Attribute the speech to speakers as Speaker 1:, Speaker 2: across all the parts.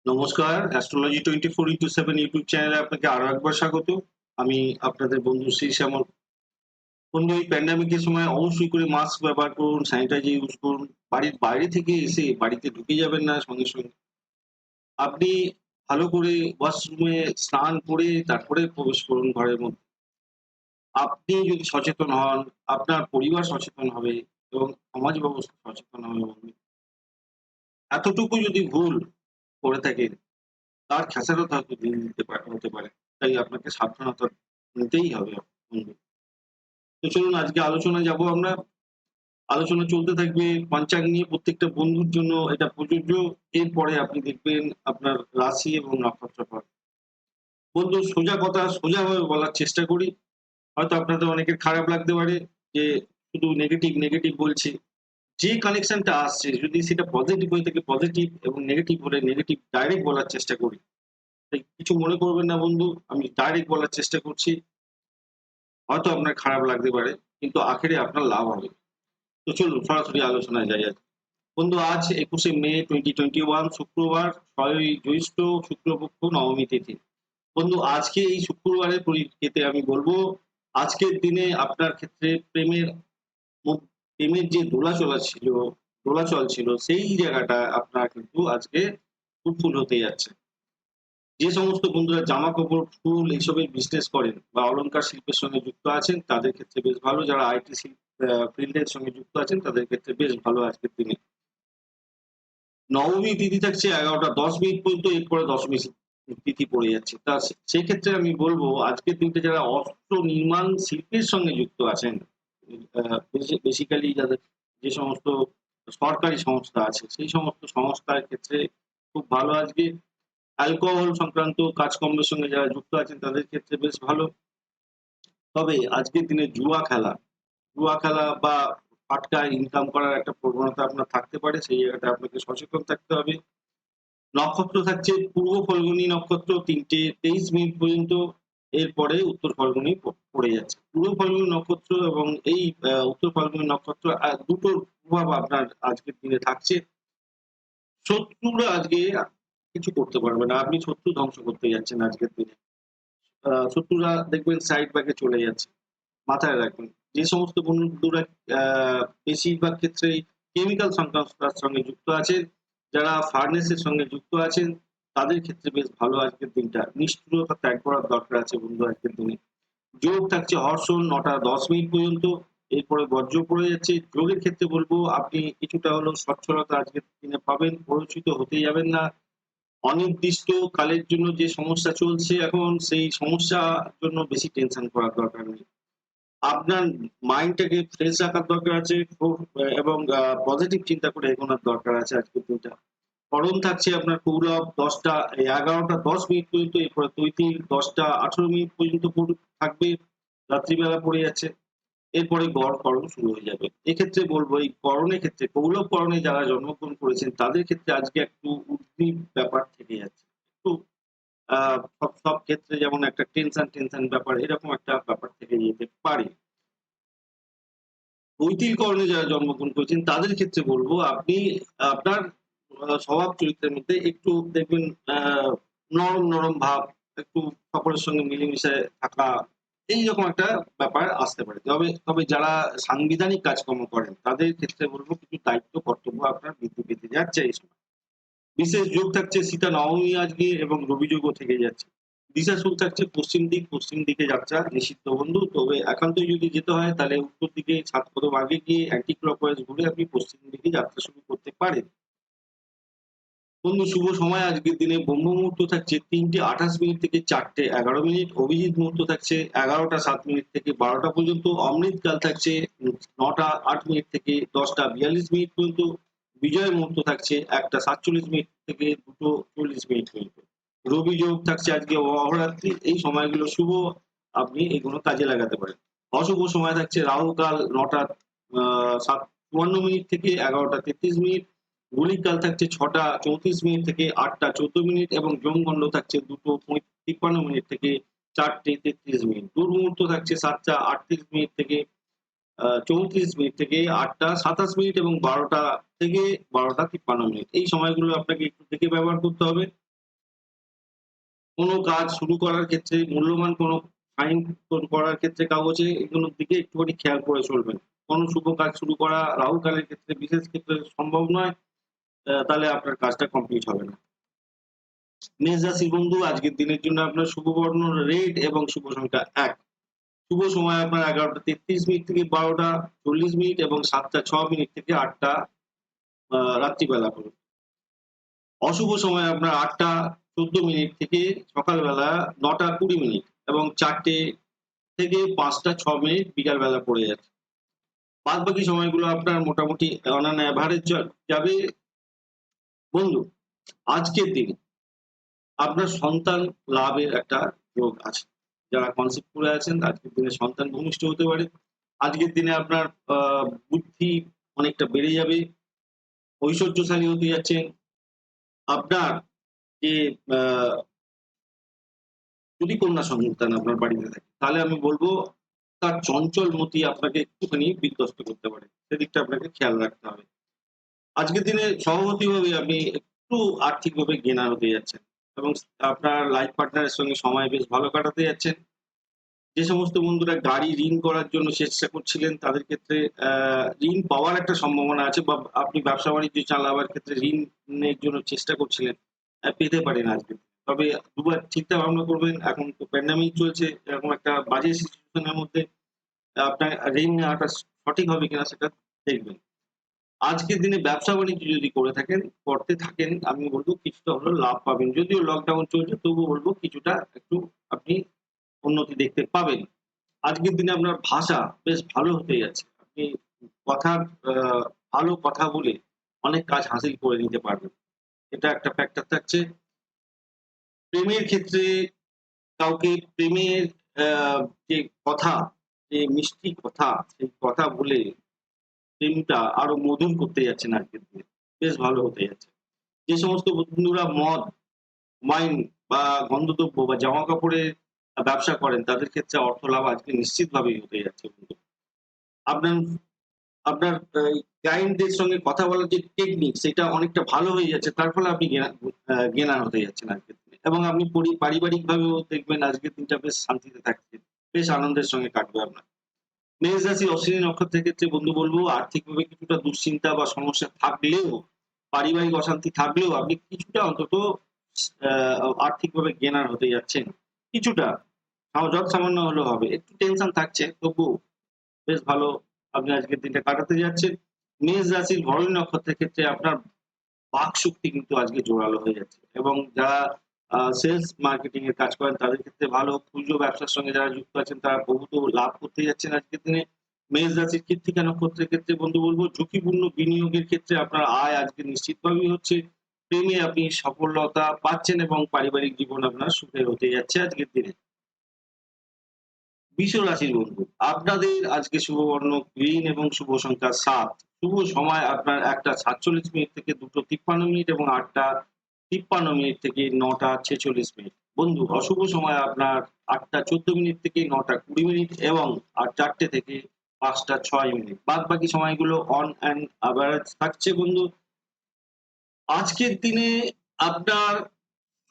Speaker 1: নমস্কার, astrology 24x7 YouTube চ্যানেলে আপনাকে আরো একবার স্বাগত। আমি আপনাদের বন্ধু শ্রী শ্যামল। বন্ধু, এই প্যান্ডেমিকের সময় অবশ্যই করে মাস্ক ব্যবহার করুন, স্যানিটাইজার ইউজ করুন। বাড়ির বাইরে থেকে এসে বাড়িতে ঢুকে যাবেন না সঙ্গে, সঙ্গে। আপনি ভালো করে ওয়াশরুমে স্নান করে তারপরে প্রবেশ করুন ঘরের মধ্যে। আপনি যদি সচেতন হন, আপনার পরিবার সচেতন হবে এবং সমাজ ব্যবস্থা সচেতন হবে বন্ধু। এতটুকু যদি ভুল করে থাকেন তার খেসারত হয়তো দিন হতে পারে। তাই আপনাকে সাবধানতা নিতেই হবে বন্ধু। তো চলুন আজকে আলোচনায় যাবো আমরা। আলোচনা চলতে থাকবে পঞ্চাঙ্গ নিয়ে। প্রত্যেকটা বন্ধুর জন্য এটা প্রযোজ্য। এরপরে আপনি দেখবেন আপনার রাশি এবং নক্ষত্রফল। বন্ধু, সোজা কথা সোজাভাবে বলার চেষ্টা করি। হয়তো আপনাদের অনেকের খারাপ লাগতে পারে যে শুধু নেগেটিভ, নেগেটিভ বলছি। যে কানেকশনটা আসছে যদি সেটা পজিটিভ হয়ে থাকে পজিটিভ এবং নেগেটিভ হলে নেগেটিভ ডাইরেক্ট বলার চেষ্টা করি। তাই কিছু মনে করবেন না বন্ধু। আমি ডাইরেক্ট বলার চেষ্টা করছি। হয়তো আপনার খারাপ লাগতে পারে কিন্তু আখেরে আপনার লাভ হবে। তো চলুন সরাসরি আলোচনায় যাই আজকে। বন্ধু, আজ ২১শে মে 2021 শুক্রবার, ৬ই জ্যৈষ্ঠ, শুক্লপক্ষ, নবমী তিথি। বন্ধু, আজকে এই শুক্রবারের পরিপ্রেক্ষিতে আমি বলব, আজকের দিনে আপনার ক্ষেত্রে প্রেমের যে দোলাচল ছিল সেই জায়গাটা আপনার কিন্তু আজকে ফুলফুল হতে যাচ্ছে। যে সমস্ত বন্ধুরা জামাকাপড়, ফুল এইসবের বিজনেস করেন বা অলংকার শিল্পের সঙ্গে যুক্ত আছেন তাদের ক্ষেত্রে বেশ ভালো। যারা আইটি ফিল্ডের সঙ্গে যুক্ত আছেন তাদের ক্ষেত্রে বেশ ভালো আজকের দিনে। নবমী তিথি থাকছে ১১টা ১০ মিনিট পর্যন্ত, এরপরে দশমী তিথি পড়ে যাচ্ছে। সেক্ষেত্রে আমি বলবো আজকের দিনটা যারা অস্ত্র নির্মাণ শিল্পের সঙ্গে যুক্ত আছেন, বেসিক্যালি যাদের যে সমস্ত সরকারি সংস্থা আছে সেই সমস্ত সংস্থার ক্ষেত্রে খুব ভালো আজকে। অ্যালকোহল সংক্রান্ত কাজকর্মের সঙ্গে যারা যুক্ত আছেন তাদের ক্ষেত্রে বেশ ভালো। তবে আজকের দিনে জুয়া খেলা বা ফাটকা ইনকাম করার একটা প্রবণতা আপনার থাকতে পারে। সেই জায়গাটা আপনাকে সচেতন থাকতে হবে। নক্ষত্র থাকছে পূর্ব ফাল্গুনী নক্ষত্র ৩:২৩ পর্যন্ত। এরপরে উত্তর ফাল্গুনী পড়ে যাচ্ছে। পূর্ব ফাল্গুনী নক্ষত্র এবং এই উত্তর ফাল্গুনী নক্ষত্র দুটোর প্রভাব আপনার আজকের দিনে থাকছে। শত্রুরা আজকে কিছু করতে পারবে না। আপনি শত্রু ধ্বংস করতে যাচ্ছেন আজকের দিনে। শত্রুরা দেখবেন সাইড ব্যাকে চলে যাচ্ছে। মাথায় রাখবেন। যে সমস্ত বন্ধুরা আ বেশিরভাগ ক্ষেত্রেই কেমিক্যাল সংস্থার সঙ্গে যুক্ত আছেন, যারা ফার্নেস এর সঙ্গে যুক্ত আছেন, তাদের ক্ষেত্রে বেশ ভালো আজকের দিনটা। নিষ্ঠুরতা ত্যাগ করার দরকার আছে বন্ধু আজকের দিনে। যোগ থাকছে হর্ষণ ৯টা ১০ মিনিট পর্যন্ত। এরপরে বজ্র পড়ে যাচ্ছে। যোগের ক্ষেত্রে বলব আপনি কিছুটা হলেও সচ্ছলতা আজকের দিনে পাবেন। প্ররোচিত হতে যাবেন না। অনির্দিষ্ট কালের জন্য যে সমস্যা চলছে এখন সেই সমস্যার জন্য বেশি টেনশন করার দরকার নেই। আপনার মাইন্ডটাকে ফ্রেশ রাখার দরকার আছে এবং পজিটিভ চিন্তা করে এগোনোর দরকার আছে আজকের দিনটা। করণ থাকছে আপনার কৌরব ১১টা ১০ মিনিট পর্যন্ত, এরপরে তৈতিল ১০টা ১৮ মিনিট পর্যন্ত থাকবে। রাত্রিবেলা পড়ে যাচ্ছে। এরপরে গড় করণ শুরু হয়ে যাবে। এক্ষেত্রে বলব এই করণের ক্ষেত্রে কৌলব করণে যারা জন্মগ্রহণ করেছেন তাদের ক্ষেত্রে আজকে একটু উদ্গ্রীব ব্যাপার থেকে যাচ্ছে। একটু আ সব ক্ষেত্রে যেমন একটা টেনশন ব্যাপার এরকম একটা ব্যাপার থেকে যেতে পারে। কৈতিল করণে যারা জন্মগ্রহণ করেছেন তাদের ক্ষেত্রে বলব আপনি আপনার স্বভাব চরিত্রের মধ্যে একটু দেখবেন আ নরম ভাব, একটু সকলের সঙ্গে মিলেমিশে থাকা, এইরকম একটা ব্যাপার আসতে পারে। তবে যারা সাংবিধানিক কাজকর্ম করেন তাদের ক্ষেত্রে বলব কিছু দায়িত্ব কর্তব্য আপনার বৃদ্ধি পেতে যাচ্ছে এই সময়। বিশেষ যোগ থাকছে সীতা নবমী আজকে এবং রবি যোগও থেকে যাচ্ছে। দিশাশুল থাকছে পশ্চিম দিকে যাত্রা নিষিদ্ধ বন্ধু। তবে একান্তই যদি যেতে হয় তাহলে উত্তর দিকে ৭ কদম আগে গিয়ে অ্যান্টি ক্লকওয়াইজ ঘুরে আপনি পশ্চিম দিকে যাত্রা শুরু করতে পারেন। বন্ধু, শুভ সময় আজকের দিনে ব্রহ্ম মুহূর্ত থাকছে ৩:২৮ থেকে ৪:১১। অভিজিৎ মুহূর্ত থাকছে ১১টা ৭ থেকে ১২টা পর্যন্ত। অমৃতকাল থাকছে ৯টা ৮ থেকে ১০টা ৪২ পর্যন্ত। বিজয় মুহূর্ত থাকছে ১টা ৪৭ থেকে ২টো ৪০ পর্যন্ত। রবি যোগ থাকছে আজকে অহোরাত্রি। এই সময়গুলো শুভ, আপনি এগুলো কাজে লাগাতে পারেন। অশুভ সময় থাকছে রাহুকাল ৯টা ৫৪ থেকে ১১টা ৩৩। ঘুরির কাল থাকছে ৬টা ৩৪ থেকে ৮টা ১৪ এবং যমগণ্ড থাকছে ২টো ৫৩ থেকে ৪টে ৩৩। দুর্মুহূর্ত থাকছে ৭টা ৩৮ থেকে ৩৪ থেকে ৮টা ২৭ এবং ১২টা থেকে ১২টা ৫৩। এই সময়গুলো আপনাকে একটু দেখে ব্যবহার করতে হবে। কোনো কাজ শুরু করার ক্ষেত্রে মূল্যবান কোনো সাইন করার ক্ষেত্রে কাগজে এগুলোর দিকে একটুখানি খেয়াল করে চলবেন। কোনো শুভ কাজ শুরু করা রাহু কালের ক্ষেত্রে বিশেষ ক্ষেত্রে সম্ভব নয়। তাহলে আপনার কাজটা কমপ্লিট হবে না। মেষ রাশির বন্ধু, আজকের দিনের জন্য আপনার শুভ বর্ণ রেড এবং শুভ সংখ্যা ১। শুভ সময় আপনার ১১টা ৩৩ মিনিট থেকে ১২টা ৪০ মিনিট এবং ৭টা ৬ মিনিট থেকে ৮টা রাত্রিবেলা পর্যন্ত। অশুভ সময় আপনার ৮টা ১৪ মিনিট থেকে সকালবেলা ৯টা ২০ মিনিট এবং ৪টে থেকে ৫টা ৬ মিনিট বিকালবেলা পড়ে যাচ্ছে। বাদবাকি সময়গুলো আপনার মোটামুটি অন অ্যান এভারেজ যাবে। বন্ধু, আজকের দিনে আপনার সন্তান লাভের একটা যোগ আছে। যারা কনসেপ্ট করে আছেন আজকের দিনে সন্তান ভূমিষ্ঠ হতে পারে। আজকের দিনে আপনার বুদ্ধি অনেকটা বেড়ে যাবে, ঐশ্বর্যশালী হতে যাচ্ছেন। আপনার যে যদি কন্যা সন্তান আপনার বাড়িতে থাকে তাহলে আমি বলবো তার চঞ্চল মতি আপনাকে একটুখানি বিধ্বস্ত করতে পারে, সেদিকটা আপনাকে খেয়াল রাখতে হবে। আজকের দিনে স্বভাবতভাবে আপনি একটু আর্থিকভাবে গেনার হতে যাচ্ছেন এবং আপনার লাইফ পার্টনারের সঙ্গে সময় বেশ ভালো কাটাতে যাচ্ছেন। যে সমস্ত বন্ধুরা গাড়ি ঋণ করার জন্য চেষ্টা করছিলেন তাদের ক্ষেত্রে ঋণ পাওয়ার একটা সম্ভাবনা আছে, বা আপনি ব্যবসা বাণিজ্য চালাবার ক্ষেত্রে ঋণের জন্য চেষ্টা করছিলেন, পেতে পারেন আজকে। তবে দুবার চিন্তা ভাবনা করবেন, এখন তো প্যান্ডামিক চলছে, এরকম একটা বাজে সিচুয়েশনের মধ্যে আপনার ঋণ নেওয়াটা সঠিক হবে কিনা সেটা দেখবেন। আজকের দিনে ব্যবসা বাণিজ্য যদি করতে থাকেন আমি বলব কিছুটা হলেও লাভ পাবেন। যদিও লকডাউন চলছে তবুও বলব কিছুটা একটু আপনি উন্নতি দেখতে পাবেন। আজকের দিনে আপনার ভাষা বেশ ভালো হতে যাচ্ছে। আপনি কথার আ ভালো কথা বলে অনেক কাজ হাসিল করে নিতে পারবেন। এটা একটা ফ্যাক্টর থাকছে। প্রেমের ক্ষেত্রে কাউকে প্রেমের আ যে কথা, যে মিষ্টি কথা, সেই কথা বলে প্রেমটা আরো মধুর করতে যাচ্ছেন আজকের দিনে। বেশ ভালো হতে যাচ্ছে। যে সমস্ত বন্ধুরা মদ, ওয়াইন বা গন্ধদ্রব্য বা জামাকাপড়ের ব্যবসা করেন তাদের ক্ষেত্রে অর্থ লাভ আজকে নিশ্চিতভাবেই হতে যাচ্ছে বন্ধু। আপনার আপনার ক্লায়েন্টদের সঙ্গে কথা বলার যে টেকনিক সেটা অনেকটা ভালো হয়ে যাচ্ছে। তার ফলে আপনি গেনার হতে যাচ্ছেন আজকের দিনে। এবং আপনি পারিবারিকভাবেও দেখবেন আজকের দিনটা বেশ শান্তিতে থাকছেন। বেশ আনন্দের সঙ্গে কাটবে আপনার। মেষ রাশি অশ্বিনী নক্ষত্রের ক্ষেত্রে বন্ধু বলব আর্থিকভাবে কিছুটা দুশ্চিন্তা বা সমস্যা থাকলেও, পারিবারিক অশান্তি থাকলেও আপনি কিছুটা অন্তত আ আর্থিকভাবে গেনার হতে যাচ্ছেন। কিছুটা যৎসামান্য হলেও হবে। একটু টেনশন থাকছে তবুও বেশ ভালো আপনি আজকের দিনটা কাটাতে যাচ্ছেন। মেষ রাশির ভরণী নক্ষত্রের ক্ষেত্রে আপনার বাকশক্তি কিন্তু আজকে জোরালো হয়ে যাচ্ছে এবং যারা সেলস মার্কেটিং এর কাজ করেন তাদের ক্ষেত্রে ভালো। খুচরো ব্যবসার সঙ্গে যারা যুক্ত আছেন তারা বহুত লাভ করতে যাচ্ছেন আজকের দিনে। মেষ রাশির কৃত্তিকা নক্ষত্রের ক্ষেত্রে বন্ধু বলব ঝুঁকিপূর্ণ বিনিয়োগের ক্ষেত্রে আপনার আয় আজকে নিশ্চিতভাবেই হচ্ছে। প্রেমে আপনি সফলতা পাচ্ছেন এবং পারিবারিক জীবন আপনার সুখের হতে যাচ্ছে আজকের দিনে। বৃষ রাশির বন্ধু, আপনাদের আজকে শুভ বর্ণ গ্রিন এবং শুভ সংখ্যা ৭। শুভ সময় আপনার ১টা ৪৭ মিনিট থেকে ২টো ৫৩ মিনিট এবং ৮টা ৫৩ মিনিট থেকে ৯টা ৪৬ মিনিট। বন্ধু, অশুভ সময় আপনার ৮টা ১৪ মিনিট থেকে ৯টা ২০ মিনিট এবং ৪টে থেকে ৫টা ৬ মিনিট। বাদবাকি সময়গুলো অন অ্যান্ড এভারেজ থাকছে বন্ধু। আজকের দিনে আপনার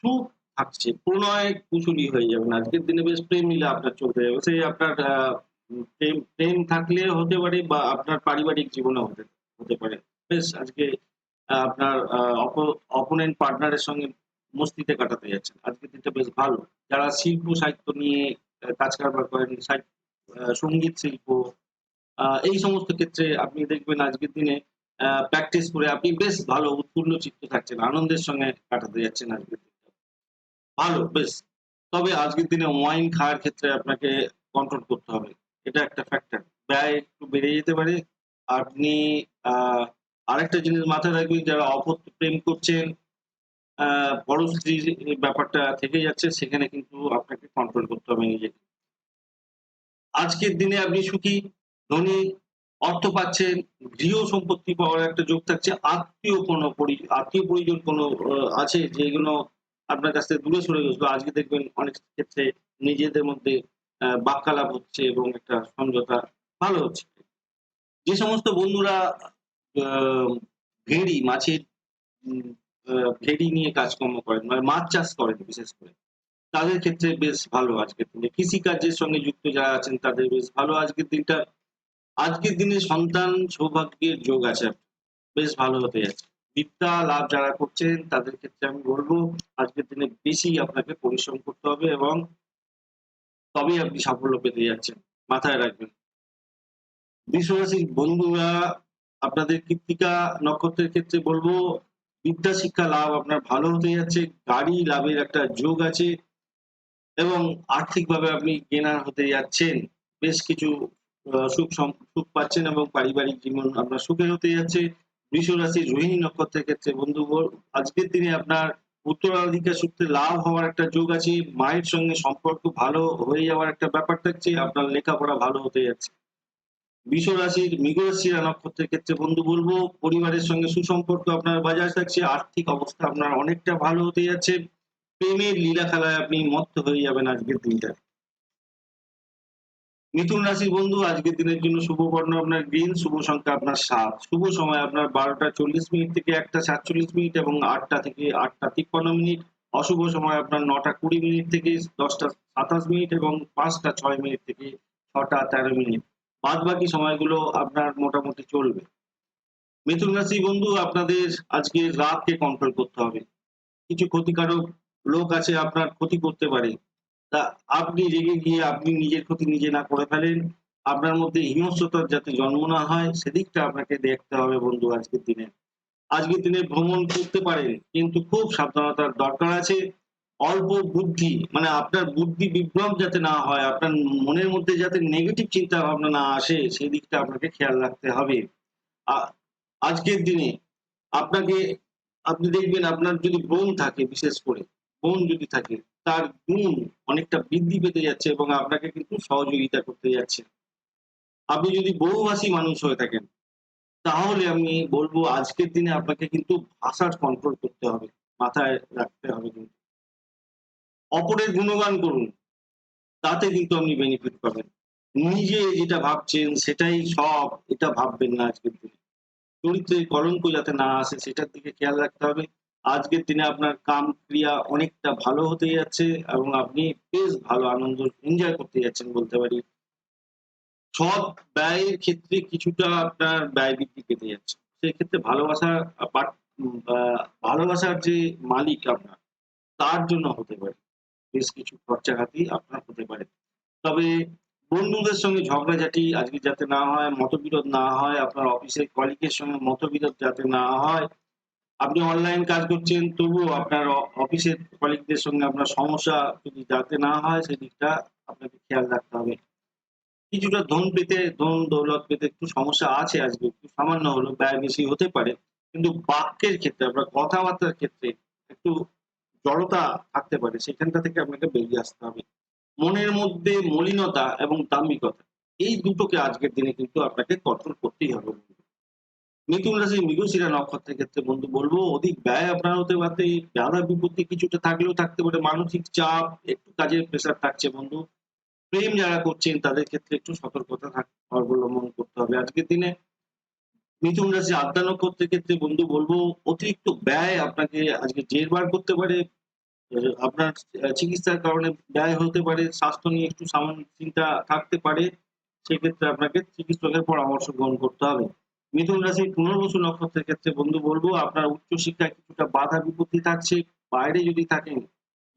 Speaker 1: সুখ থাকছে। প্রণয় কুশলী হয়ে যাবেন। আজকের দিনে বেশ প্রেম লীলা আপনার চলতে যাবে। সে আপনার প্রেম প্রেম থাকলে হতে পারে বা আপনার পারিবারিক জীবনেও হতে হতে পারে। বেশ আজকে আপনার অপোনেন্ট পার্টনার এর সঙ্গে মস্তিতে কাটাতে যাচ্ছেন। আজকের দিনটা বেশ ভালো। যারা শিল্প সাহিত্য নিয়ে কাজ কারবার করেন, সঙ্গীত শিল্প, এই সমস্ত ক্ষেত্রে আপনি দেখবেন আজকের দিনে প্র্যাকটিস করে আপনি বেশ ভালো উৎফুল্ল চিত্ত থাকছেন। আনন্দের সঙ্গে কাটাতে যাচ্ছেন আজকের দিনটা। ভালো বেশ। তবে আজকের দিনে ওয়াইন খাওয়ার ক্ষেত্রে আপনাকে কন্ট্রোল করতে হবে। এটা একটা ফ্যাক্টর। ব্যয় একটু বেড়ে যেতে পারে। আপনি আ আরেকটা জিনিস মাথায় রাখবেন, যারা অপত্য প্রেম করছেন, আ পরস্ত্রীর ব্যাপারটা থেকে যাচ্ছে, সেখানে কিন্তু আপনাকে কন্ট্রোল করতে হবে নিজেকে। আজকের দিনে আপনি সুখী, ধনী, অর্থ পাচ্ছেন, গৃহ সম্পত্তি পাওয়ার একটা যোগ থাকছে। আত্মীয় পরিজন কোনো আছে যেগুলো আপনার কাছ থেকে দূরে সরে গেছিল। আজকে দেখবেন অনেক ক্ষেত্রে নিজেদের মধ্যে বাক্যালাপ হচ্ছে এবং একটা সমঝোতা ভালো হচ্ছে। যে সমস্ত বন্ধুরা আ ভেড়ি, মাছের উম আ ভেড়ি নিয়ে কাজকর্ম করেন, মানে মাছ চাষ করেন বিশেষ করে। তাদের ক্ষেত্রে বেশ ভালো আজকের দিনে। কৃষিকার্যের সঙ্গে যুক্ত যারা আছেন তাদের বেশ ভালো আজকের দিনটা। আজকের দিনে সন্তান সৌভাগ্যের যোগ আছে, বেশ ভালো হতে যাচ্ছে। বিদ্যা লাভ যারা করছেন তাদের ক্ষেত্রে আমি বলবো আজকের দিনে বেশি আপনাকে পরিশ্রম করতে হবে এবং তবেই আপনি সাফল্য পেতে যাচ্ছেন। মাথায় রাখবেন। বৃষরাশির বন্ধুরা, আপনাদের কৃত্তিকা নক্ষত্রের ক্ষেত্রে বলবো বিদ্যা শিক্ষা লাভ আপনার ভালো হতে যাচ্ছে। গাড়ি লাভের একটা যোগ আছে এবং আর্থিকভাবে আপনি গেনার হতে যাচ্ছেন। বেশ কিছু সুখ পাচ্ছেন এবং পারিবারিক জীবন আপনার সুখের হতে যাচ্ছে। বৃষ রাশির রোহিণী নক্ষত্রের ক্ষেত্রে বন্ধুগণ, আজকের দিনে আপনার উত্তরাধিকার সূত্রে লাভ হওয়ার একটা যোগ আছে। মায়ের সঙ্গে সম্পর্ক ভালো হয়ে যাওয়ার একটা ব্যাপার থাকছে। আপনার লেখাপড়া ভালো হতে যাচ্ছে। বৃষ রাশির মৃগশিরা নক্ষত্রের ক্ষেত্রে বন্ধু বলবো পরিবারের সঙ্গে সুসম্পর্ক আপনার বজায় থাকছে। আর্থিক অবস্থা আপনার অনেকটা ভালো হতে যাচ্ছে। প্রেমের লীলা খেলায় আপনি মত্ত হয়ে যাবেন আজকের দিনটা। মিথুন রাশির বন্ধু, আজকের দিনের জন্য শুভ বর্ণ আপনার গ্রিন, শুভ সংখ্যা আপনার ৭, শুভ সময় আপনার ১২টা ৪০ মিনিট থেকে ১টা ৪৭ মিনিট এবং ৮টা থেকে ৮টা ৫৩ মিনিট। অশুভ সময় আপনার ৯টা ২০ মিনিট থেকে ১০টা ২৭ মিনিট এবং ৫টা ৬ মিনিট থেকে ৬টা ১৩ মিনিট। বাদ বাকি সময়গুলো আপনার মোটামুটি চলবে। মিথুন রাশি বন্ধু, আপনাদের আজকে রাগকে কন্ট্রোল করতে হবে। কিছু ক্ষতিকারক লোক আছে আপনার ক্ষতি করতে পারে। তা আপনি রেগে গিয়ে আপনি নিজের ক্ষতি নিজে না করে ফেলেন, আপনার মধ্যে হিংস্রতার যাতে জন্ম না হয় সেদিকটা আপনাকে দেখতে হবে বন্ধু আজকের দিনে। আজকের দিনে ভ্রমণ করতে পারেন কিন্তু খুব সাবধানতার দরকার আছে। অল্প বুদ্ধি মানে আপনার বুদ্ধি বিভ্রম যাতে না হয়, আপনার মনের মধ্যে যাতে নেগেটিভ চিন্তা ভাবনা না আসে সেদিকটা আপনাকে খেয়াল রাখতে হবে। আ আজকের দিনে আপনাকে আপনি দেখবেন আপনার যদি বোন থাকে বিশেষ করে, বোন যদি থাকে তার গুণ অনেকটা বৃদ্ধি পেতে যাচ্ছে এবং আপনাকে কিন্তু সহযোগিতা করতে যাচ্ছে। আপনি যদি বহুভাষী মানুষ হয়ে থাকেন তাহলে আমি বলব আজকের দিনে আপনাকে কিন্তু ভাষার কন্ট্রোল করতে হবে। মাথায় রাখতে হবে কিন্তু। অপরের গুণগান করুন, তাতে কিন্তু আপনি বেনিফিট পাবেন। নিজে যেটা ভাবছেন সেটাই সব, এটা ভাববেন না আজকের দিনে। চরিত্রে কলঙ্ক যাতে না আসে সেটার দিকে খেয়াল রাখতে হবে। আজকের দিনে আপনার কাম ক্রিয়া অনেকটা ভালো হতে যাচ্ছে এবং আপনি বেশ ভালো আনন্দ এনজয় করতে যাচ্ছেন বলতে পারি। সৎ ব্যয়ের ক্ষেত্রে কিছুটা আপনার ব্যয় বৃদ্ধি পেতে যাচ্ছে। সেক্ষেত্রে ভালোবাসার ভালোবাসার যে মালিক আপনার, তার জন্য হতে পারে। বেশ কিছু খরচাঘাতি আপনার হতে পারে। তবে বন্ধুদের সঙ্গে ঝগড়াঝাটি আজকে যাতে না হয়, মতবিরোধ না হয়, আপনার অফিসের কলিগের সঙ্গে মতবিরোধ যাতে না হয়। আপনি অনলাইন কাজ করছেন তবুও আপনার অফিসের কলিগদের সঙ্গে আপনার সমস্যা যদি যাতে না হয় সেদিকটা আপনাকে খেয়াল রাখতে হবে। কিছুটা ধন দৌলত পেতে একটু সমস্যা আছে আজকে, একটু সামান্য হলেও ব্যয় বেশি হতে পারে। কিন্তু বাক্যের ক্ষেত্রে আপনার কথাবার্তার ক্ষেত্রে একটু জড়তা থাকতে পারে। সেখানটা থেকে আপনাকে বেরিয়ে আসতে হবে। মনের মধ্যে মলিনতা এবং দাম্ভিকতা, এই দুটোকে আজকের দিনে কিন্তু আপনাকে কন্ট্রোল করতেই হবে। মিথুন রাশির মৃগশিরা নক্ষত্রের ক্ষেত্রে বন্ধু বলবো অধিক ব্যয় আপনার হতে পারে, বাধা বিপত্তি কিছুটা থাকলেও থাকতে পারে, মানসিক চাপ, একটু কাজের প্রেশার থাকছে বন্ধু। প্রেম যারা করছেন তাদের ক্ষেত্রে একটু সতর্কতা অবলম্বন করতে হবে আজকের দিনে। মিথুন রাশি আদ্যা নক্ষত্রের ক্ষেত্রে বন্ধু বলবো অতিরিক্ত ব্যয় আপনাকে আজকে জেরবার করতে পারে। আপনার চিকিৎসার কারণে ব্যয় হতে পারে, স্বাস্থ্য নিয়ে একটু সামান্য চিন্তা থাকতে পারে। সেক্ষেত্রে আপনাকে চিকিৎসকের পরামর্শ গ্রহণ করতে হবে। মিথুন রাশির পুনর্বসু নক্ষত্রের ক্ষেত্রে বন্ধু বলবো আপনার উচ্চশিক্ষায় কিছুটা বাধা বিপত্তি থাকছে। বাইরে যদি থাকেন,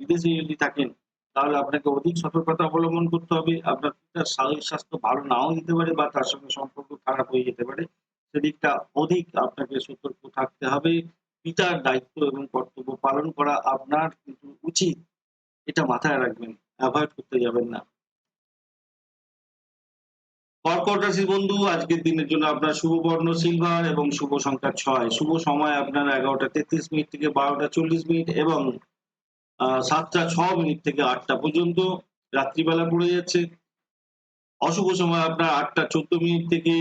Speaker 1: বিদেশে যদি থাকেন তাহলে আপনাকে অধিক সতর্কতা অবলম্বন করতে হবে। আপনার পিতার শারীরিক স্বাস্থ্য ভালো নাও যেতে পারে বা তার সঙ্গে সম্পর্ক খারাপ হয়ে যেতে পারে। সেদিকটা অধিক আপনাকে সতর্ক থাকতে হবে। পিতার দায়িত্ব এবং কর্তব্য পালন করা আপনার কিন্তু উচিত। এটা মাথায় রাখবেন। এভয়েড করতে যাবেন না। কর্কট রাশির বন্ধু, আজকের দিনের জন্য আপনার শুভ বর্ণ সিলভার এবং শুভ সংখ্যা ৬। শুভ সময় আপনার ১১টা ৩৩ মিনিট থেকে ১২টা ৪০ মিনিট এবং ৭টা ৬ মিনিট থেকে ৮টা পর্যন্ত রাত্রিবেলা পড়ে যাচ্ছে। অশুভ সময় আপনার ৮টা ১৪ মিনিট থেকে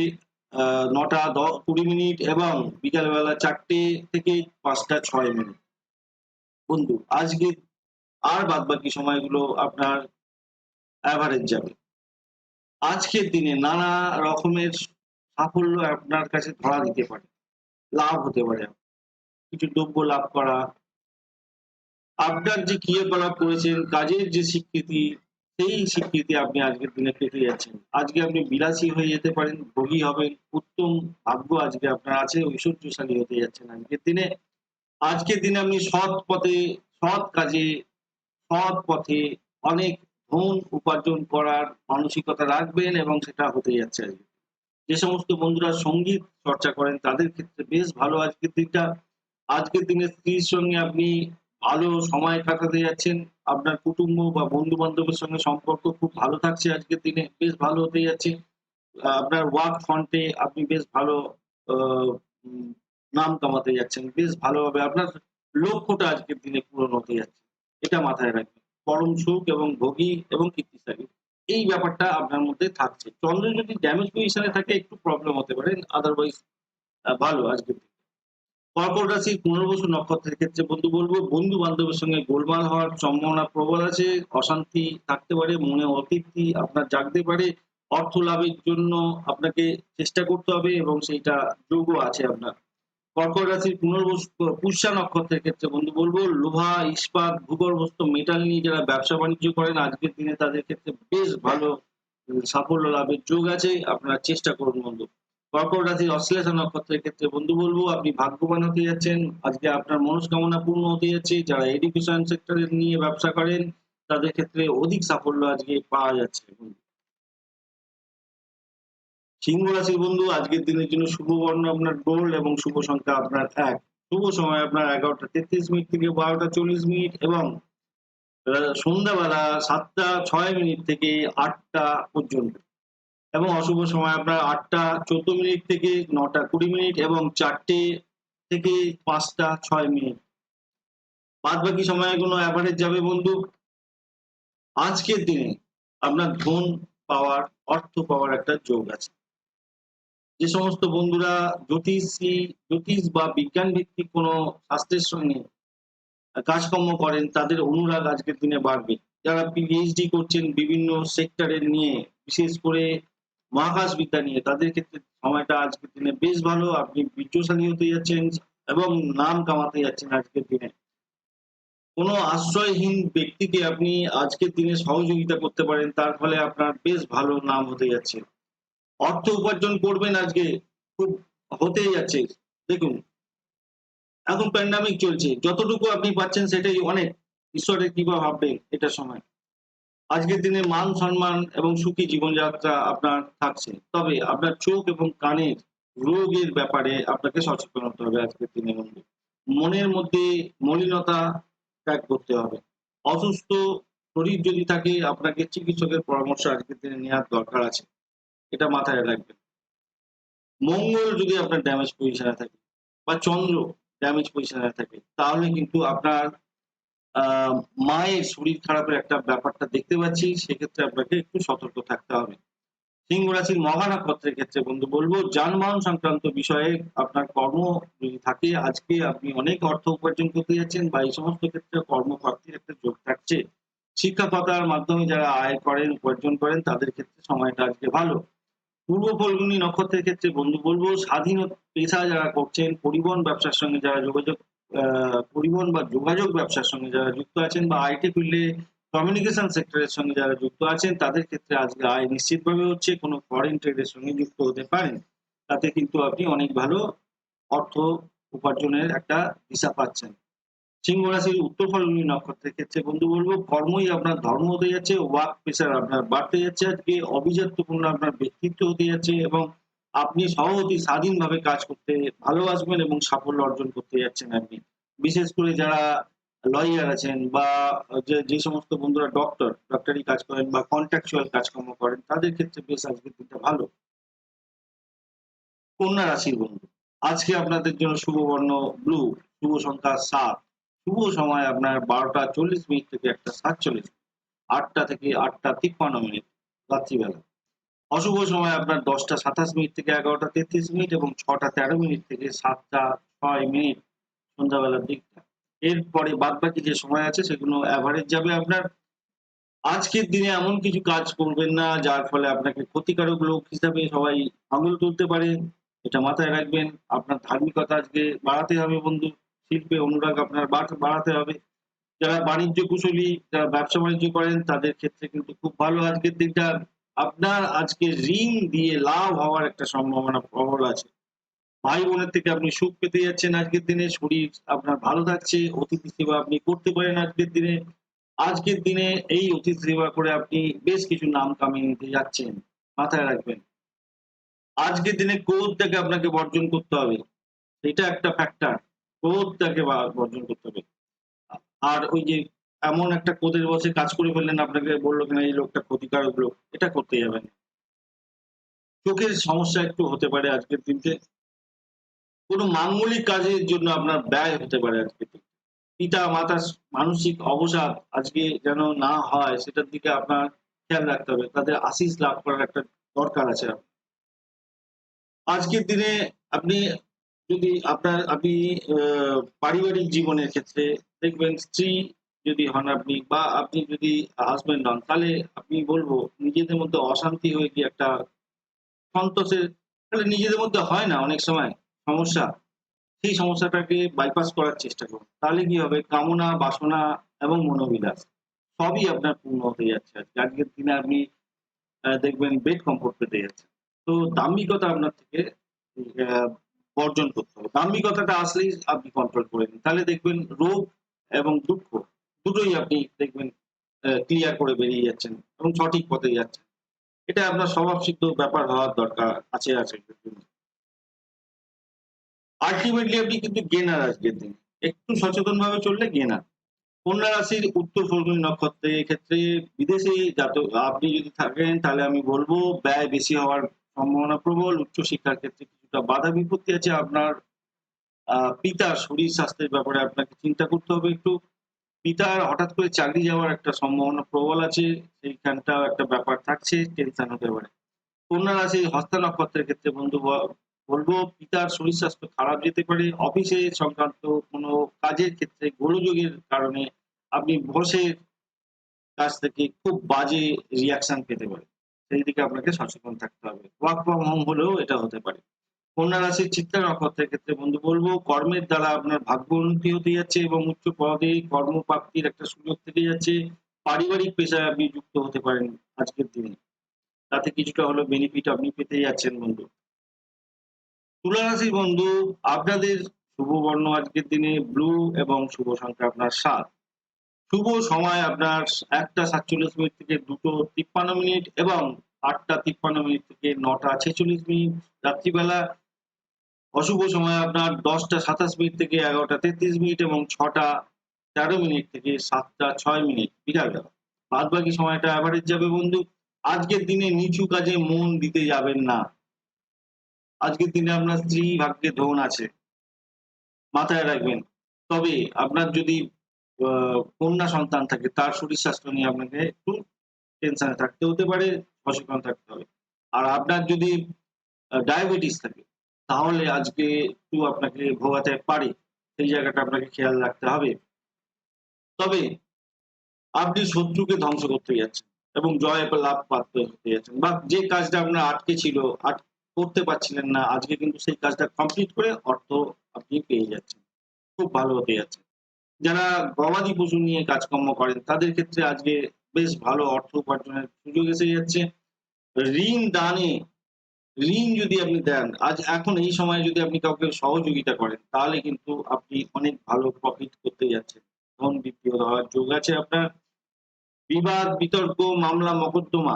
Speaker 1: ৯টা ২০ মিনিট এবং বিকালবেলা ৪টে থেকে ৫টা ৬ মিনিট। বন্ধু আজকে আর বাদবাকি সময়গুলো আপনার এভারেজ যাবে। আজকের দিনে নানা রকমের সাফল্য আপনার কাছে ধরা দিতে পারে। লাভ হতে পারে। কিছু দ্রব্য লাভ করা, আপনার যে ক্রিয়াকলাপ করেছেন, কাজের যে স্বীকৃতি, সেই স্বীকৃতি আপনি আজকের দিনে পেতে যাচ্ছেন। আজকে আপনি বিলাসী হয়ে যেতে পারেন, ভোগী হবেন, উত্তম ভাগ্য আজকে আপনার আছে, ঐশ্বর্যশালী হতে যাচ্ছেন আজকের দিনে। আজকের দিনে আপনি সৎ পথে, সৎ কাজে, সৎ পথে অনেক ধন উপার্জন করার মানসিকতা রাখবেন এবং সেটা হতে যাচ্ছে আজকে। যে সমস্ত বন্ধুরা সঙ্গীত চর্চা করেন তাদের ক্ষেত্রে বেশ ভালো আজকের দিনটা। আজকের দিনে স্ত্রীর সঙ্গে আপনি ভালো সময় কাটাতে যাচ্ছেন। আপনার কুটুম্ব বা বন্ধু-বান্ধবের সঙ্গে সম্পর্ক খুব ভালো থাকছে আজকের দিনে। বেশ ভালো হতে যাচ্ছে। আপনার ওয়ার্ক ফ্রন্ট এ আপনি বেশ ভালো আ উম নাম কামাতে যাচ্ছেন। বেশ ভালোভাবে আপনার লক্ষ্যটা আজকের দিনে পূরণ হতে যাচ্ছে। এটা মাথায় রাখবেন। পরম সুখ এবং ভোগী এবং কীর্তিশালী। এই ব্যাপারটা আপনার মধ্যে থাকছে। চন্দ্র যদি ড্যামেজ পজিশন এ থাকে একটু প্রবলেম হতে পারে। আদারওয়াইজ ভালো আজকের দিন। কর্কট রাশির পুনর্বসু নক্ষত্রের ক্ষেত্রে বন্ধু বলব, বন্ধু-বান্ধবের সঙ্গে গোলমাল হওয়ার সম্ভাবনা প্রবল আছে। অশান্তি থাকতে পারে, মনে অতৃপ্তি আপনার জাগতে পারে। অর্থ লাভের জন্য আপনাকে চেষ্টা করতে হবে এবং সেইটা যোগও আছে আপনার। কর্কট রাশির পুষ্যা নক্ষত্রের ক্ষেত্রে বন্ধু বলব, লোহা, ইস্পাত, ভূগর্ভস্থ মেটাল নিয়ে যারা ব্যবসা-বাণিজ্য করেন আজকের দিনে তাদের ক্ষেত্রে বেশ ভালো সাফল্য লাভের যোগ আছে। আপনারা চেষ্টা করুন বন্ধু। কর্কট রাশির অশ্লেষা নক্ষত্রের ক্ষেত্রে বন্ধু বলব, আপনি ভাগ্যবান হতে যাচ্ছেন। আজকে আপনার মনস্কামনা পূর্ণ হতে যাচ্ছে। যারা এডুকেশন সেক্টর নিয়ে ব্যবসা করেন তাদের ক্ষেত্রে অধিক সাফল্য আজকে পাওয়া যাচ্ছে। সিংহ রাশির বন্ধু আজকের দিনের জন্য শুভ বর্ণ আপনার গোল্ড এবং শুভ সংখ্যা আপনার ১। শুভ সময় আপনার ১১টা ৩৩ মিনিট থেকে ১২টা ৪০ মিনিট এবং সন্ধ্যাবেলা ৭টা ৬ মিনিট থেকে ৮টা পর্যন্ত। এবং অশুভ সময় আপনার ৮টা ১৪ মিনিট থেকে ৯টা ২০ মিনিট এবং ৪টে থেকে ৫টা ৬ মিনিট। বাদবাকি সময়গুলো এভারেজ যাবে বন্ধু। আজকের দিনে আপনার ধন পাওয়ার, অর্থ পাওয়ার একটা যোগ আছে। যে সমস্ত বন্ধুরা জ্যোতিষ বা বিজ্ঞান ভিত্তিক কোনো শাস্ত্রের সঙ্গে কাজকর্ম করেন তাদের অনুরাগ আজকের দিনে বাড়বে। যারা পিএইচডি করছেন বিভিন্ন সেক্টরের নিয়ে, বিশেষ করে মহাকাশ বিদ্যা নিয়ে তাদের ক্ষেত্রে সময়টা আজকের দিনে বেশ ভালো। আপনি বীর্যশালী হতে যাচ্ছেন এবং নাম কামাতে যাচ্ছেন আজকের দিনে। কোনো আশ্রয়হীন ব্যক্তিকে আপনি আজকের দিনে সহযোগিতা করতে পারেন, তার ফলে আপনার বেশ ভালো নাম হতে যাচ্ছে। অর্থ উপার্জন করবেন আজকে, খুব হতেই যাচ্ছে। দেখুন, এখন প্যান্ডামিক চলছে। যতটুকু আপনি পাচ্ছেন সেটাই অনেক। ঈশ্বরের কৃপা ভাববেন এটার সময়। আজকের দিনে মান-সম্মান এবং সুখী জীবনযাত্রা আপনার থাকছে। তবে আপনার চোখ এবং কানের রোগের ব্যাপারে আপনাকে সচেতন হতে হবে আজকের দিনে বন্ধু। মনের মধ্যে মলিনতা ত্যাগ করতে হবে। অসুস্থ শরীর যদি থাকে আপনাকে চিকিৎসকের পরামর্শ আজকের দিনে নেওয়ার দরকার আছে। এটা মাথায় রাখবেন। মঙ্গল যদি আপনার ড্যামেজ পজিশন এ থাকে বা চন্দ্র ড্যামেজ পজিশন এ থাকে তাহলে কিন্তু আপনার আ মায়ের শরীর খারাপের একটা ব্যাপারটা দেখতে পাচ্ছি। সেক্ষেত্রে আপনাকে একটু সতর্ক থাকতে হবে। সিংহ রাশির মঘা নক্ষত্রের ক্ষেত্রে বন্ধু বলব, যানবাহন সংক্রান্ত বিষয়ে আপনার কর্ম যদি থাকে আজকে আপনি অনেক অর্থ উপার্জন করতে যাচ্ছেন বা এই সমস্ত ক্ষেত্রে কর্মপ্রাপ্তির একটা যোগ থাকছে। শিক্ষকতার মাধ্যমে যারা আয় করেন, উপার্জন করেন তাদের ক্ষেত্রে সময়টা আজকে ভালো। পূর্ব ফল্গুনী নক্ষত্রের ক্ষেত্রে বন্ধু বলব, স্বাধীন পেশা যারা করছেন, পরিবহন ব্যবসার সঙ্গে যারা পরিবহন বা যোগাযোগ ব্যবসার সঙ্গে যারা যুক্ত আছেন বা আইটি ফিল্ডে কমিউনিকেশন সেক্টরের সঙ্গে যারা যুক্ত আছেন তাদের ক্ষেত্রে আজকে আয় নিশ্চিতভাবে হচ্ছে। কোনো ফরেন ট্রেডের সঙ্গে যুক্ত হতে পারেন। তাতে কিন্তু আপনি অনেক ভালো অর্থ উপার্জনের একটা দিশা পাচ্ছেন। সিংহ রাশির উত্তর ফল্গুনী নক্ষত্রের ক্ষেত্রে বন্ধু বলব, কর্মই আপনার ধর্ম হতে যাচ্ছে, ওয়ার্ক প্রেশার আপনার বাড়তে যাচ্ছে আজকে, অভিজাত্যপূর্ণ আপনার ব্যক্তিত্ব হতে যাচ্ছে এবং আপনি অতি স্বাধীনভাবে কাজ করতে ভালোবাসবেন এবং সাফল্য অর্জন করতে যাচ্ছেন আপনি। বিশেষ করে যারা লয়ার আছেন বা যে সমস্ত বন্ধুরা ডক্টরি কাজ করেন বা কন্ট্রাকচুয়াল কাজকর্ম করেন তাদের ক্ষেত্রে বেশ আজকের দিনটা ভালো। কন্যা রাশির বন্ধু, আজকে আপনাদের জন্য শুভ বর্ণ ব্লু, শুভ সংখ্যা ৭, শুভ সময় আপনার ১২টা ৪০ মিনিট থেকে ১টা ৪৭, ৮টা থেকে ৮টা ৫৩ মিনিট রাত্রিবেলা। অশুভ সময় আপনার ১০টা ২৭ মিনিট থেকে ১১টা ৩৩ মিনিট এবং ৬টা ১৩ মিনিট থেকে ৭টা ৬ মিনিট সন্ধ্যাবেলার দিকটা। এরপরে বাদবাকি যে সময় আছে সেগুলো এভারেজ যাবে আপনার। আজকের দিনে এমন কিছু কাজ করবেন না যার ফলে আপনাকে ক্ষতিকারক লোক হিসাবে সবাই আঙুল তুলতে পারে। এটা মাথায় রাখবেন। আপনার ধার্মিকতা আজকে বাড়াতে হবে বন্ধু। শিল্পে অনুরাগ আপনার বাড়াতে হবে। যারা বাণিজ্য কুশলী, যারা ব্যবসা বাণিজ্য করেন তাদের ক্ষেত্রে কিন্তু খুব ভালো আজকের দিনটা। আপনার আজকে ঋণ দিয়ে লাভ হওয়ার একটা সম্ভাবনা প্রবল আছে। ভাই বোনের থেকে আপনি সুখ পেতে যাচ্ছেন আজকের দিনে, শরীর আপনার ভালো থাকছে, অতিথি সেবা আপনি করতে পারেন আজকের দিনে। আজকের দিনে এই অতিথি সেবা করে আপনি বেশ কিছু নাম কামিয়ে নিতে যাচ্ছেন। মাথায় রাখবেন। আজকের দিনে ক্রোধটাকে আপনাকে বর্জন করতে হবে। এটা একটা ফ্যাক্টর। ক্রোধটাকে বর্জন করতে হবে। আ আর ওই যে এমন একটা ক্রোধের বশে কাজ করে ফেললেন, আপনাকে বলল কিনা এই লোকটা ক্ষতিকারক লোক, এটা করতে যাবেন না। চোখের সমস্যা একটু হতে পারে আজকের দিনকে। কোনো মাঙ্গলিক কাজের জন্য আপনার ব্যয় হতে পারে আজকের দিনে। পিতা-মাতার মানসিক অবসাদ আজকে যেন না হয় সেটার দিকে আপনার খেয়াল রাখতে হবে। তাদের আশীষ লাভ করার একটা দরকার আছে। আজকের দিনে আপনি যদি আপনি আ পারিবারিক জীবনের ক্ষেত্রে দেখবেন, স্ত্রী যদি হন আপনি বা আপনি যদি হাসব্যান্ড হন, তাহলে আমি বলব নিজেদের মধ্যে অশান্তি হয়ে গিয়ে একটা সন্তোষের, তাহলে নিজেদের মধ্যে হয় না অনেক সময় সমস্যা? সেই সমস্যাটাকে বাইপাস করার চেষ্টা করুন। তাহলে কি হবে? কামনা, বাসনা এবং মনোবিলাস সবই আপনার পূর্ণ হতে যাচ্ছে আজকে। আজকের দিনে আপনি দেখবেন বেড কমফোর্ট পেতে যাচ্ছেন। তো দাম্ভিকতা আপনার থেকে আ বর্জন করতে হবে। দাম্ভিকতাটা আসলেই আপনি কন্ট্রোল করে নিন। তাহলে দেখবেন রোগ এবং দুঃখ দুটোই আপনি দেখবেন ক্লিয়ার করে বেরিয়ে যাচ্ছেন এবং সঠিক পথে যাচ্ছেন। এটা আপনার স্বভাবসিদ্ধ ব্যাপার হওয়ার দরকার আছে আজকের দিনে। আল্টিমেটলি আপনি কিন্তু গেইনার আজকের দিনে। একটু সচেতনভাবে চললে গেইনার। কন্যা রাশির উত্তর ফাল্গুনী নক্ষত্রে এক্ষেত্রে বিদেশে আপনি যদি থাকেন তাহলে আমি বলব ব্যয় বেশি হওয়ার সম্ভাবনা প্রবল। উচ্চশিক্ষার ক্ষেত্রে কিছুটা বাধা বিপত্তি আছে। আপনার পিতার শরীর স্বাস্থ্যের ব্যাপারে আপনাকে চিন্তা করতে হবে একটু। পিতার হঠাৎ করে চাকরি যাওয়ার একটা সম্ভাবনা প্রবল আছে। সেইখানটাও একটা ব্যাপার থাকছে, টেনশন হতে পারে। কন্যা রাশি হস্তা নক্ষত্রের ক্ষেত্রে বন্ধু বলব পিতার শরীর স্বাস্থ্য খারাপ যেতে পারে। অফিসে সংক্রান্ত কোনো কাজের ক্ষেত্রে গোলযোগের কারণে আপনি বসের কাছ থেকে খুব বাজে রিঅ্যাকশন পেতে পারেন। সেই দিকে আপনাকে সচেতন থাকতে হবে। ওয়ার্ক ফ্রম হোম হলেও এটা হতে পারে। কন্যা রাশির চিত্রা নক্ষত্রের ক্ষেত্রে বন্ধু বলব কর্মের দ্বারা আপনার ভাগ্য উন্নতি হতে যাচ্ছে এবং উচ্চ পদে কর্মপ্রাপ্তির একটা সুযোগ থেকে যাচ্ছে। পারিবারিক পেশায় আপনি যুক্ত হতে পারেন আজকের দিনে। তাতে কিছুটা হলেও বেনিফিট আপনি পেতে যাচ্ছেন বন্ধু। তুলা রাশির বন্ধু, আপনাদের শুভ বর্ণ আজকের দিনে ব্লু এবং শুভ সংখ্যা আপনার ৭। শুভ সময় আপনার ১টা ৪৭ থেকে ২টো ৫৩ এবং ৮টা ৫৩ থেকে ৯টা ৪৬। রাত্রিবেলা অশুভ সময় আপনার ১০টা ২৭ থেকে ১১টা ৩৩ এবং ৬টা ১৩ থেকে ৭টা ৬ বিকালবেলা। বাদবাকি সময়টা এভারেজ যাবে বন্ধু। আজকের দিনে নিচু কাজে মন দিতে যাবেন না। আজকের দিনে আপনার স্ত্রী ভাগ্যে ধন আছে। মাথায় রাখবেন। তবে আপনার যদি আ কন্যা সন্তান থাকে তার শরীর স্বাস্থ্য নিয়ে আপনাকে একটু টেনশনে থাকতে হতে পারে, সচেতন থাকতে হবে। আর আপনার যদি ডায়াবেটিস থাকে তাহলে আজকে একটু আপনাকে ভোগাতে পারে। সেই জায়গাটা আপনাকে খেয়াল রাখতে হবে। তবে আপনি শত্রুকে ধ্বংস করতে যাচ্ছেন এবং জয় বা লাভ প্রাপ্ত হতে যাচ্ছেন। বা যে কাজটা আপনার আটকে ছিল, করতে পারছিলেন না, আজকে কিন্তু সেই কাজটা কমপ্লিট করে অর্থ আপনি পেয়ে যাচ্ছেন। খুব ভালো হতে যাচ্ছে। যারা গবাদি পশু নিয়ে কাজকর্ম করেন তাদের ক্ষেত্রে আজকে বেশ ভালো অর্থ উপার্জনের সুযোগ এসে যাচ্ছে। ঋণ দানে ঋণ যদি আপনি দেন, এখন এই সময়ে যদি আপনি কাউকে সহযোগিতা করেন তাহলে কিন্তু আপনি অনেক ভালো প্রফিট করতে যাচ্ছেন। ধন বৃদ্ধি হওয়ার যোগ আছে আপনার। বিবাদ, বিতর্ক, মামলা, মোকদ্দমা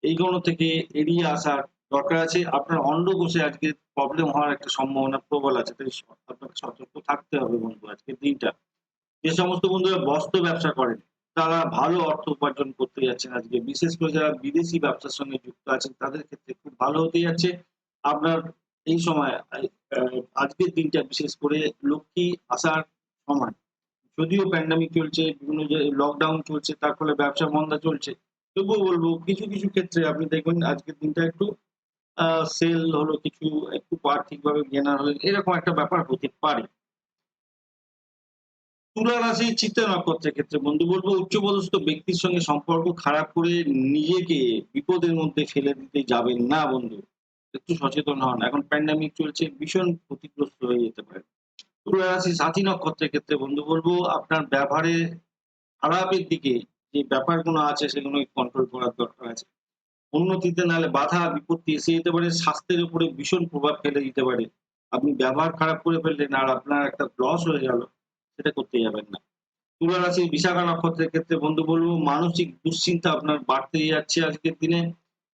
Speaker 1: এইগুলো থেকে এড়িয়ে আসার দরকার আছে। আপনার অন্ডকোষে আজকে প্রবলেম হওয়ার একটা সম্ভাবনা প্রবল আছে। তাই আপনাকে সতর্ক থাকতে হবে বন্ধু আজকের দিনটা। যে সমস্ত বন্ধুরা বস্ত্র ব্যবসা করেন, তারা ভালো অর্থ উপার্জন করতে যাচ্ছেন আজকে। বিশেষ করে যারা বিদেশি ব্যবসার সঙ্গে যুক্ত আছেন তাদের ক্ষেত্রে খুব ভালো হতে যাচ্ছে। আপনার এই সময় আজকের দিনটা বিশেষ করে লক্ষ্মী আসার সময়। যদিও প্যান্ডেমিক চলছে, বিভিন্ন লকডাউন চলছে, তার ফলে ব্যবসা মন্দা চলছে। তবুও বলব কিছু ক্ষেত্রে আপনি দেখবেন আজকের দিনটা একটু আ সেল হলো কিছু, একটু আর্থিকভাবে গেনার হলেন, এরকম একটা ব্যাপার হতে পারে। তুলা রাশি চিত্রা নক্ষত্রের ক্ষেত্রে বন্ধু বলব উচ্চপদস্থ ব্যক্তির সঙ্গে সম্পর্ক খারাপ করে নিজেকে বিপদের মধ্যে ফেলে দিতে যাবেন না বন্ধু। একটু সচেতন হন। এখন প্যান্ডেমিক চলছে, ভীষণ ক্ষতিগ্রস্ত হয়ে যেতে পারেন। তুলা রাশি সাথী নক্ষত্রের ক্ষেত্রে বন্ধু বলব আপনার ব্যবহারে খারাপের দিকে যে ব্যাপারগুলো আছে সেগুলো কন্ট্রোল করার দরকার আছে। উন্নতিতে নাহলে বাধা বিপত্তি এসে যেতে পারে, স্বাস্থ্যের উপরে ভীষণ প্রভাব ফেলে দিতে পারে। আপনি ব্যবহার খারাপ করে ফেললেন আর আপনার একটা লস হয়ে গেল, সেটা করতে যাবেন না। তুলা রাশির বিশাখা নক্ষত্রের ক্ষেত্রে বন্ধু বলব, মানসিক দুশ্চিন্তা আপনার বাড়তেই যাচ্ছে আজকের দিনে।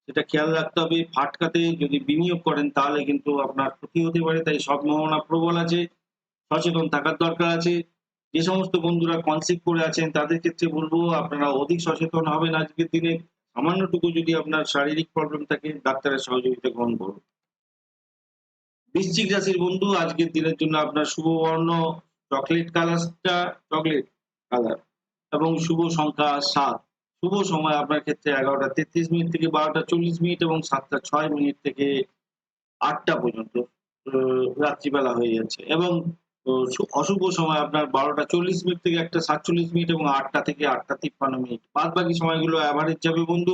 Speaker 1: সেটা খেয়াল রাখতে হবে। ফাটকাতে যদি বিনিয়োগ করেন তাহলে কিন্তু আপনার ক্ষতি হতে পারে। তাই সম্ভাবনা প্রবল আছে। সচেতন থাকার দরকার আছে। যে সমস্ত বন্ধুরা কনসিভ করে আছেন তাদের ক্ষেত্রে বলব আপনারা অধিক সচেতন হবেন আজকের দিনে। সামান্যটুকু যদি আপনার শারীরিক প্রবলেম থাকে ডাক্তারের সহযোগিতা গ্রহণ করুন। বৃশ্চিক রাশির বন্ধু, আজকের দিনের জন্য আপনার শুভ বর্ণ চকলেট কালারটা চকলেট কালার এবং শুভ সংখ্যা ৭। শুভ সময় আপনার ক্ষেত্রে ১১:৩৩ থেকে ১২:৪০ এবং ৭:০৬ থেকে ৮টা পর্যন্ত রাত্রিবেলা হয়ে যাচ্ছে এবং অশুভ সময় আপনার ১২:৪০ থেকে ১:৪৭ এবং ৮টা থেকে ৮:৫৩। বাদবাকি সময়গুলো এভারেজ যাবে বন্ধু।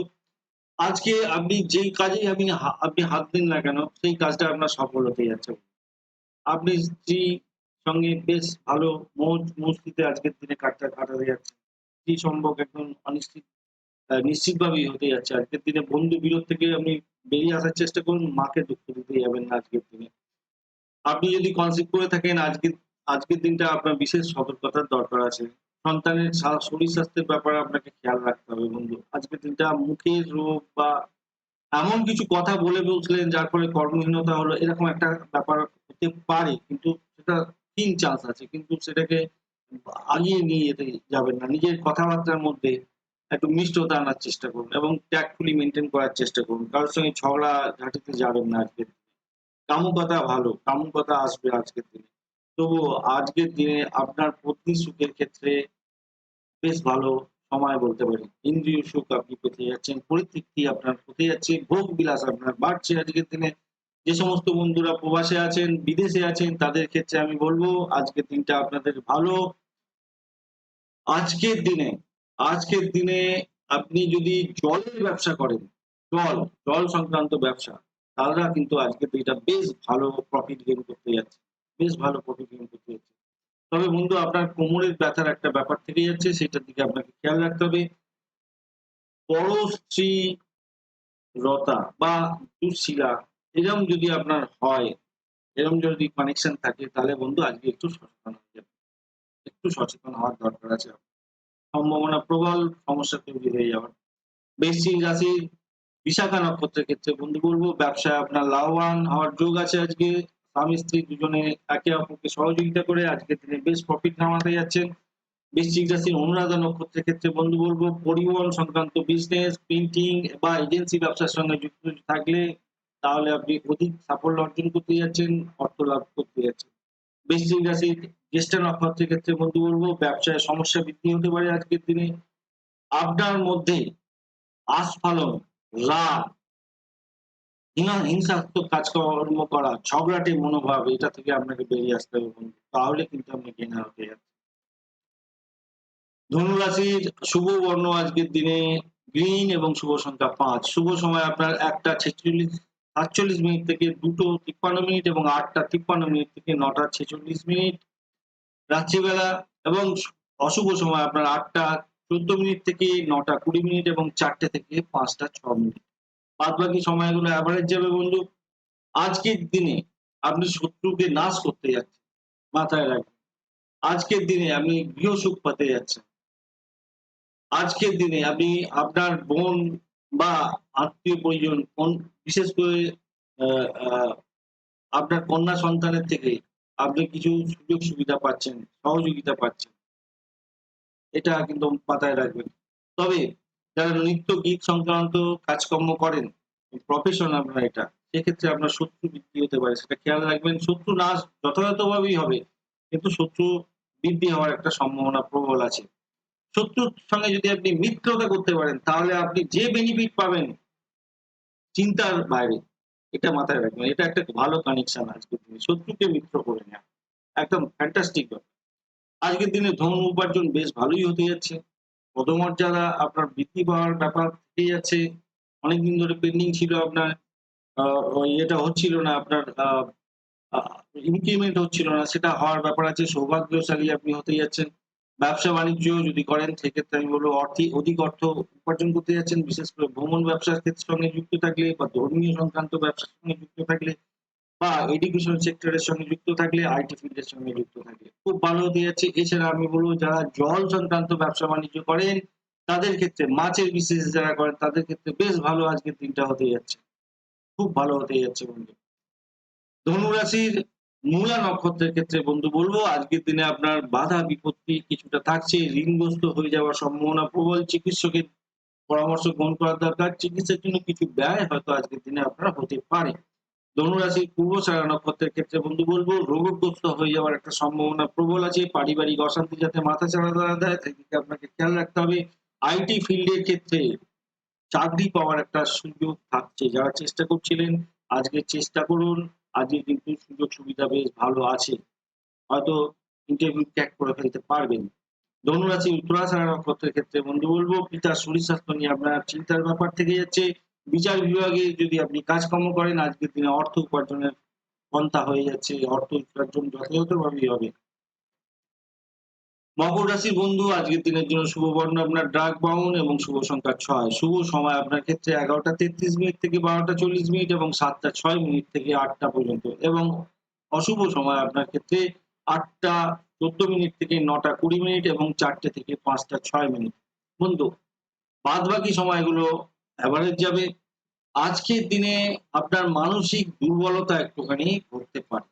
Speaker 1: আজকে আপনি যেই কাজেই আপনি হাত দিন না কেন, সেই কাজটা আপনার সফল হতে যাচ্ছে। আপনি স্ত্রীর সঙ্গে বেশ ভালো মৌজ-মস্তিতে আজকের দিনে কাটাতে যাচ্ছে। স্ত্রী সম্পর্ক একদম নিশ্চিতভাবেই হতে যাচ্ছে। আজকের দিনে বন্ধু বিরোধ থেকে আপনি বেরিয়ে আসার চেষ্টা করুন, মাকে দুঃখ দিতে যাবেন না আজকের দিনে। আপনি যদি কনসিভ করে থাকেন আজকের দিনটা আপনার বিশেষ সতর্কতার দরকার আছে। সন্তানের শরীর স্বাস্থ্যের ব্যাপারে আপনাকে খেয়াল রাখতে হবে বন্ধু। আজকের দিনটা মুখের রোগ বা এমন কিছু কথা বলে বসলেন যার ফলে কর্মহীনতা হলো, এরকম একটা ব্যাপার হতে পারে। কিন্তু সেটা থিন চান্স আছে। কিন্তু সেটাকে আগিয়ে নিয়ে যেতে যাবেন না। নিজের কথাবার্তার মধ্যে একটু মিষ্টতা আনার চেষ্টা করুন এবং ট্যাক্টফুলি মেইনটেইন করার চেষ্টা করুন। কারো সঙ্গে ঝগড়াঝাটিতে যাবেন না আজকের দিনে। কামুকতা ভালো, কামুকতা আসবে আজকের দিনে। তবুও আজকের দিনে আপনার পত্নী সুখের ক্ষেত্রে বেশ ভালো সময় বলতে পারি। ইন্দ্রিয় সুখ আপনি পেতে যাচ্ছেন, পরিতৃপ্তি আপনার হতে যাচ্ছে, ভোগ বিলাস আপনার বাড়ছে আজকের দিনে। যে সমস্ত বন্ধুরা প্রবাসে আছেন, বিদেশে আছেন তাদের ক্ষেত্রে আমি বলব আজকের দিনটা আপনাদের ভালো। আজকের দিনে আজকের দিনে আপনি যদি জলের ব্যবসা করেন, জল, জল সংক্রান্ত ব্যবসা, তারা কিন্তু আজকের দিনটা বেশ ভালো প্রফিট গেইন করতে যাচ্ছে। বেশ ভালো প্রফিট গেইন করতে যাচ্ছে। তবে বন্ধু আপনার কোমরের ব্যথার একটা ব্যাপার থেকে যাচ্ছে, সেটার দিকে আপনাকে খেয়াল রাখতে হবে। পরশ্রী লতা বা দুঃশিলা এরকম যদি আপনার হয়, এরকম যদি কানেকশন থাকে তাহলে বন্ধু আজকে একটু সচেতন হয়ে যাবেন। একটু সচেতন হওয়ার দরকার আছে। সম্ভাবনা প্রবল সমস্যা তৈরি হয়ে যাওয়ার। বৃশ্চিক রাশির বিশাখা নক্ষত্রের ক্ষেত্রে বন্ধু বলব ব্যবসায় আপনার লাভবান হওয়ার যোগ আছে আজকে। স্বামী-স্ত্রী দুজনে একে অপরকে সহযোগিতা করে আজকের দিনে বেশ প্রফিট কামাতে যাচ্ছেন। বৃশ্চিক রাশির অনুরাধা নক্ষত্রের ক্ষেত্রে বন্ধু বলব পরিবহন সংক্রান্ত বিজনেস, প্রিন্টিং বা এজেন্সি ব্যবসার সঙ্গে যুক্ত থাকলে তাহলে আপনি অধিক সাফল্য অর্জন করতে যাচ্ছেন, অর্থ লাভ করতে যাচ্ছেন। বৃশ্চিক রাশির জ্যেষ্ঠা নক্ষত্রের ক্ষেত্রে বন্ধু বলব ব্যবসায় সমস্যা বৃদ্ধি হতে পারে আজকের দিনে। আপনার মধ্যে আস্ফালন, রাগ, হিংসাত্মক কাজকর্ম করা, ঝগড়াটে মনোভাব এটা থেকে আপনাকে বেরিয়ে আসতে হবে বন্ধু। তাহলে কিন্তু আপনি গেনার হতে যাচ্ছেন। ধনু রাশির শুভ বর্ণ আজকের দিনে গ্রিন এবং শুভ সংখ্যা ৫। শুভ সময় আপনার ১:৪৭ থেকে ২:৫৩ এবং ৮:৫৩ থেকে ৯:৪৬। রাত্রিবেলা এবং অশুভ সময় আপনার ৮:১৪ থেকে ৯:২০ এবং ৪টে থেকে ৫:০৬। বাদবাকি সময়গুলো এভারেজ যাবে বন্ধু। আজকের দিনে আপনি শত্রুকে নাশ করতে যাচ্ছেন। মাথায় রাখবেন। আজকের দিনে আপনি গৃহসুখ পেতে যাচ্ছেন। আজকের দিনে আপনি আপনার বোন বা আত্মীয়-পরিজন বিশেষ করে আ আ আপনার কন্যা সন্তানের থেকে আপনি কিছু সুযোগ সুবিধা পাচ্ছেন, সহযোগিতা পাচ্ছেন। এটা কিন্তু মাথায় রাখবেন। তবে যারা নৃত্য গীত সংক্রান্ত কাজকর্ম করেন, প্রফেশন আপনার এটা, সেক্ষেত্রে আপনার শত্রু বৃদ্ধি হতে পারে। সেটা খেয়াল রাখবেন। শত্রু নাশ যথাযথভাবেই হবে। কিন্তু শত্রু বৃদ্ধি হওয়ার একটা সম্ভাবনা প্রবল আছে। শত্রুর সঙ্গে যদি আপনি মিত্রতা করতে পারেন তাহলে আপনি যে বেনিফিট পাবেন চিন্তার বাইরে। এটা মাথায় রাখবেন। এটা একটা ভালো কানেকশন আজকের দিনে। শত্রুকে মিত্র করে নেয়া। একদম ফ্যান্টাস্টিক ব্যাপার। আজকের দিনে ধন উপার্জন বেশ ভালোই হতে যাচ্ছে। পদমর্যাদা আপনার বৃদ্ধি পাওয়ার ব্যাপার থেকেই যাচ্ছে। অনেকদিন ধরে পেন্ডিং ছিল আপনার। আ ওই এটা হচ্ছিল না আপনার আ ইনক্রিমেন্ট হচ্ছিল না। সেটা হওয়ার ব্যাপার আছে। সৌভাগ্যশালী আপনি হতে যাচ্ছেন। ব্যবসা বাণিজ্য যদি করেন সেক্ষেত্রে আমি বলবো অধিক অর্থ উপার্জন করতে যাচ্ছেন, বিশেষ করে ভ্রমণ ব্যবসার ক্ষেত্রের সঙ্গে যুক্ত থাকলে বা ধর্মীয় সংক্রান্ত ব্যবসার সঙ্গে যুক্ত থাকলে বা এডুকেশন সেক্টরের সঙ্গে যুক্ত থাকলে, আইটি ফিল্ডের সঙ্গে যুক্ত থাকলে খুব ভালো হতে যাচ্ছে। এছাড়া আমি বলবো যারা জল সংক্রান্ত ব্যবসা বাণিজ্য করেন তাদের ক্ষেত্রে, মাছের বিজনেস যারা করেন তাদের ক্ষেত্রে বেশ ভালো আজকের দিনটা হতে যাচ্ছে, খুব ভালো হতে যাচ্ছে বন্ধু। ধনুরাশির মূলা নক্ষত্রের ক্ষেত্রে বন্ধু বলবো আজকের দিনে আপনার বাধা বিপত্তি কিছুটা থাকছে, ঋণগ্রস্ত হয়ে যাওয়ার সম্ভাবনা প্রবল, চিকিৎসকের পরামর্শ গ্রহণ করা দরকার, চিকিৎসার জন্য কিছু ব্যয় হয়তো আজকের দিনে আপনার হতে পারে। ধনুরাশির পূর্বছায়া নক্ষত্রের ক্ষেত্রে বন্ধু বলবো রোগগ্রস্ত হয়ে যাওয়ার একটা সম্ভাবনা প্রবল আছে, পারিবারিক অশান্তি যাতে মাথাচাড়া না দেয় সেদিকে আপনাকে খেয়াল রাখতে হবে। আইটি ফিল্ডের ক্ষেত্রে চাকরি পাওয়ার একটা সুযোগ থাকছে, যারা চেষ্টা করছিলেন আজকে চেষ্টা করুন, আজকে কিন্তু সুযোগ সুবিধা বেশ ভালো আছে, হয়তো ইন্টারভিউ ক্র্যাক করে ফেলতে পারবেন। ধনুরাশি উত্তরাষাঢ়া নক্ষত্রের ক্ষেত্রে বন্ধু বলবো পিতার শরীর স্বাস্থ্য নিয়ে আপনার চিন্তার ব্যাপার থেকে যাচ্ছে। বিচার বিভাগে যদি আপনি কাজকর্ম করেন আজকের দিনে অর্থ উপার্জনের পন্থা হয়ে যাচ্ছে, অর্থ উপার্জন যথাযথভাবেই হবে। মকর রাশির বন্ধু আজকের দিনের জন্য শুভ বর্ণ আপনার ডার্ক ব্রাউন এবং শুভ সংখ্যা ৬। শুভ সময় আপনার ক্ষেত্রে ১১টা ৩৩ মিনিট থেকে ১২টা ৪০ মিনিট এবং ৭টা ৬ মিনিট থেকে ৮টা পর্যন্ত, এবং অশুভ সময় আপনার ক্ষেত্রে ৮টা ১৪ মিনিট থেকে ৯টা ২০ মিনিট এবং ৪টে থেকে ৫টা ৬ মিনিট। বন্ধু বাদবাকি সময়গুলো এভারেজ যাবে। আজকের দিনে আপনার মানসিক দুর্বলতা একটুখানি ঘটতে পারে।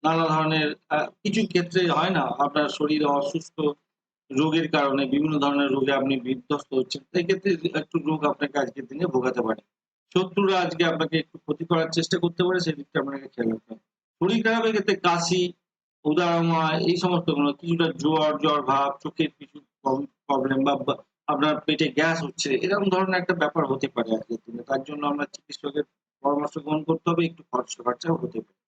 Speaker 1: নানা ধরনের কিছু ক্ষেত্রে হয় না আপনার শরীর অসুস্থ রোগের কারণে বিভিন্ন ধরনের রোগে আপনি বিধ্বস্ত হচ্ছেন। সেক্ষেত্রে একটু রোগ আপনাকে আজকের দিনে ভোগাতে পারে। শত্রুরা আজকে আপনাকে একটু ক্ষতি করার চেষ্টা করতে পারে, সেদিকটা আপনাকে খেয়াল রাখতে হবে। শরীর খারাপের ক্ষেত্রে কাশি, উদারমা এই সমস্ত গুলো, কিছুটা জ্বর ভাব, চোখের কিছু প্রবলেম বা আপনার পেটে গ্যাস হচ্ছে, এরকম ধরনের একটা ব্যাপার হতে পারে আজকের দিনে। তার জন্য আমরা চিকিৎসকের পরামর্শ গ্রহণ করতে হবে, একটু খরচাও হতে পারে।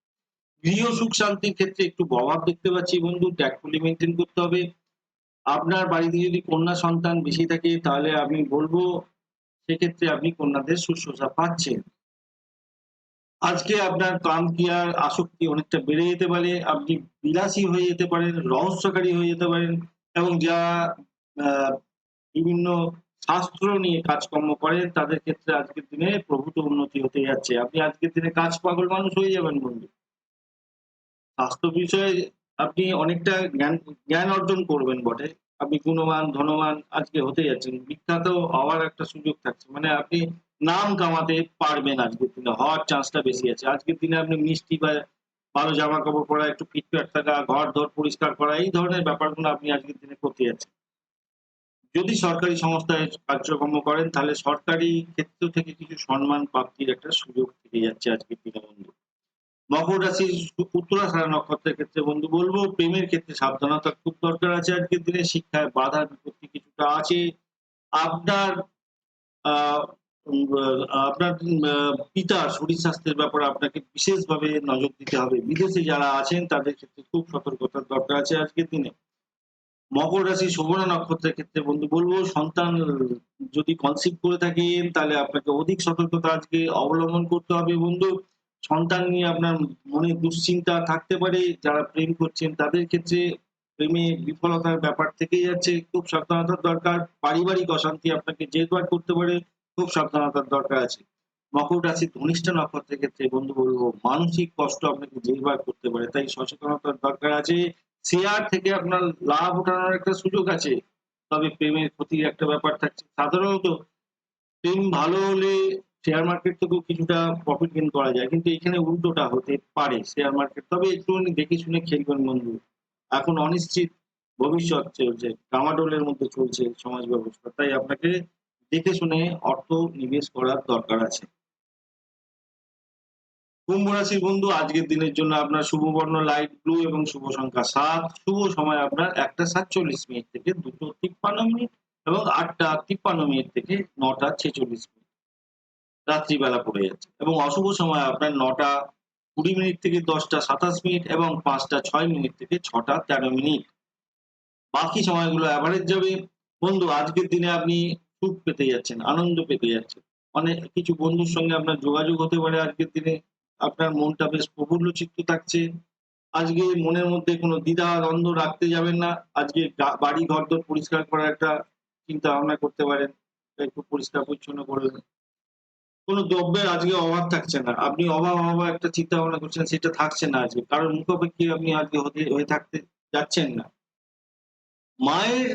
Speaker 1: গৃহ সুখ শান্তির ক্ষেত্রে একটু অভাব দেখতে পাচ্ছি বন্ধু, ট্যাক্টফুলি মেইনটেইন করতে হবে। আপনার বাড়িতে যদি কন্যা সন্তান বেশি থাকে তাহলে আমি বলবো সেক্ষেত্রে আপনি কন্যাদের শুশ্রূষা পাচ্ছেন। আজকে আপনার কাম ক্রিয়ার আসক্তি অনেকটা বেড়ে যেতে পারে, আপনি বিলাসী হয়ে যেতে পারেন, রহস্যকারী হয়ে যেতে পারেন, এবং যারা আহ, বিভিন্ন শাস্ত্র নিয়ে কাজকর্ম করেন তাদের ক্ষেত্রে আজকের দিনে প্রভূত উন্নতি হতে যাচ্ছে। আপনি আজকের দিনে কাজ পাগল মানুষ হয়ে যাবেন বন্ধু। স্বাস্থ্য বিষয়ে আপনি অনেকটা জ্ঞান অর্জন করবেন বটে। আপনি গুণবান, ধনবান আজকে হতে যাচ্ছেন। বিখ্যাত হওয়ার একটা সুযোগ থাকছে। মানে আপনি নাম কামাতে পারবেন আজকের দিনে, হওয়ার চান্সটা বেশি আছে। আজকের দিনে আপনি মিষ্টি বা ভালো জামাকাপড় পরা, একটু ফিটফাট থাকা, ঘর-দর পরিষ্কার করা, এই ধরনের ব্যাপারগুলো আপনি আজকের দিনে করতে যাচ্ছেন। যদি সরকারি সংস্থায় কার্যকর্ম করেন তাহলে সরকারি ক্ষেত্র থেকে কিছু সম্মান প্রাপ্তির একটা সুযোগ থেকে যাচ্ছে আজকের দিনে বন্ধু। মকর রাশির উত্তরাষাঢ়া নক্ষত্রের ক্ষেত্রে বন্ধু বলবো প্রেমের ক্ষেত্রে সাবধানতা খুব দরকার আছে আজকের দিনে। শিক্ষায় বাধা বিপত্তি কিছুটা আছে। আপনার আহ আপনার পিতার শরীর স্বাস্থ্যের ব্যাপারে আপনাকে বিশেষভাবে নজর দিতে হবে। বিদেশে যারা আছেন তাদের ক্ষেত্রে খুব সতর্কতার দরকার আছে আজকের দিনে। মকর রাশি শোভনা নক্ষত্রের ক্ষেত্রে বন্ধু বলবো সন্তান যদি কনসিভ করে থাকেন তাহলে আপনাকে অধিক সতর্কতা আজকে অবলম্বন করতে হবে বন্ধু। সন্তান নিয়ে আপনার মনে দুশ্চিন্তা থাকতে পারে, যারা প্রেম করছেন তাদের ক্ষেত্রে প্রেমে বিফলতার ব্যাপার থেকেই যাচ্ছে, খুব সাবধানতার দরকার। পারিবারিক অশান্তি আপনাকে জেরবার করতে পারে, খুব সাবধানতার দরকার আছে। মকর রাশি ধনিষ্ঠা নক্ষত্রের ক্ষেত্রে বন্ধু বলবো মানসিক কষ্ট আপনাকে জেরবার করতে পারে, তাই সচেতনতার দরকার আছে। শেয়ার থেকে আপনার লাভ ওঠানোর একটা সুযোগ আছে, তবে প্রেমের ক্ষতির একটা ব্যাপার থাকছে। সাধারণত প্রেম ভালো হলে শেয়ার মার্কেট থেকেও কিছুটা প্রফিট গেইন করা যায়, কিন্তু এখানে উল্টোটা হতে পারে শেয়ার মার্কেট। তবে একটুখানি দেখে শুনে খেলবেন বন্ধু, এখন অনিশ্চিত ভবিষ্যৎ চলছে, ডামাডোলের মধ্যে চলছে সমাজ ব্যবস্থা, তাই আপনাকে দেখে শুনে অর্থ নিবেশ করার দরকার আছে। কুম্ভ রাশির বন্ধু আজকের দিনের জন্য আপনার শুভ বর্ণ লাইট ব্লু এবং শুভ সংখ্যা ৭। শুভ সময় আপনার ১টা ৪৭ মিনিট থেকে ২টো ৫৩ মিনিট এবং ৮টা ৫৩ মিনিট থেকে ৯টা ৪৬ মিনিট রাত্রিবেলা পড়ে যাচ্ছে, এবং অশুভ সময় আপনার ৯টা ২০ মিনিট থেকে ১০টা ২৭ মিনিট এবং ৫টা ৬ মিনিট থেকে ৬টা ১৩ মিনিট। বাকি সময়গুলো এভারেজ যাবে। বন্ধু আজকের দিনে আপনি সুখ পেতে যাচ্ছেন, আনন্দ পেতে যাচ্ছেন। অনেক কিছু বন্ধুর সঙ্গে আপনার যোগাযোগ হতে পারে আজকের দিনে। আপনার মনটা বেশ প্রফুল্ল চিত্ত থাকছে। আজকে মনের মধ্যে কোনো দ্বিধা দ্বন্দ্ব রাখতে যাবেন না। আজকে বাড়ি ঘরদোর পরিষ্কার করার একটা চিন্তা ভাবনা করতে পারেন, একটু পরিষ্কার পরিচ্ছন্ন করবেন। কোনো দ্রব্যের আজকে অভাব থাকছে না। আপনি অভাব একটা চিন্তা ভাবনা করছেন, সেটা থাকছে না আজকে। কারণ মুখাপেক্ষী আপনি আজকে হয়ে থাকতে যাচ্ছেন না। মায়ের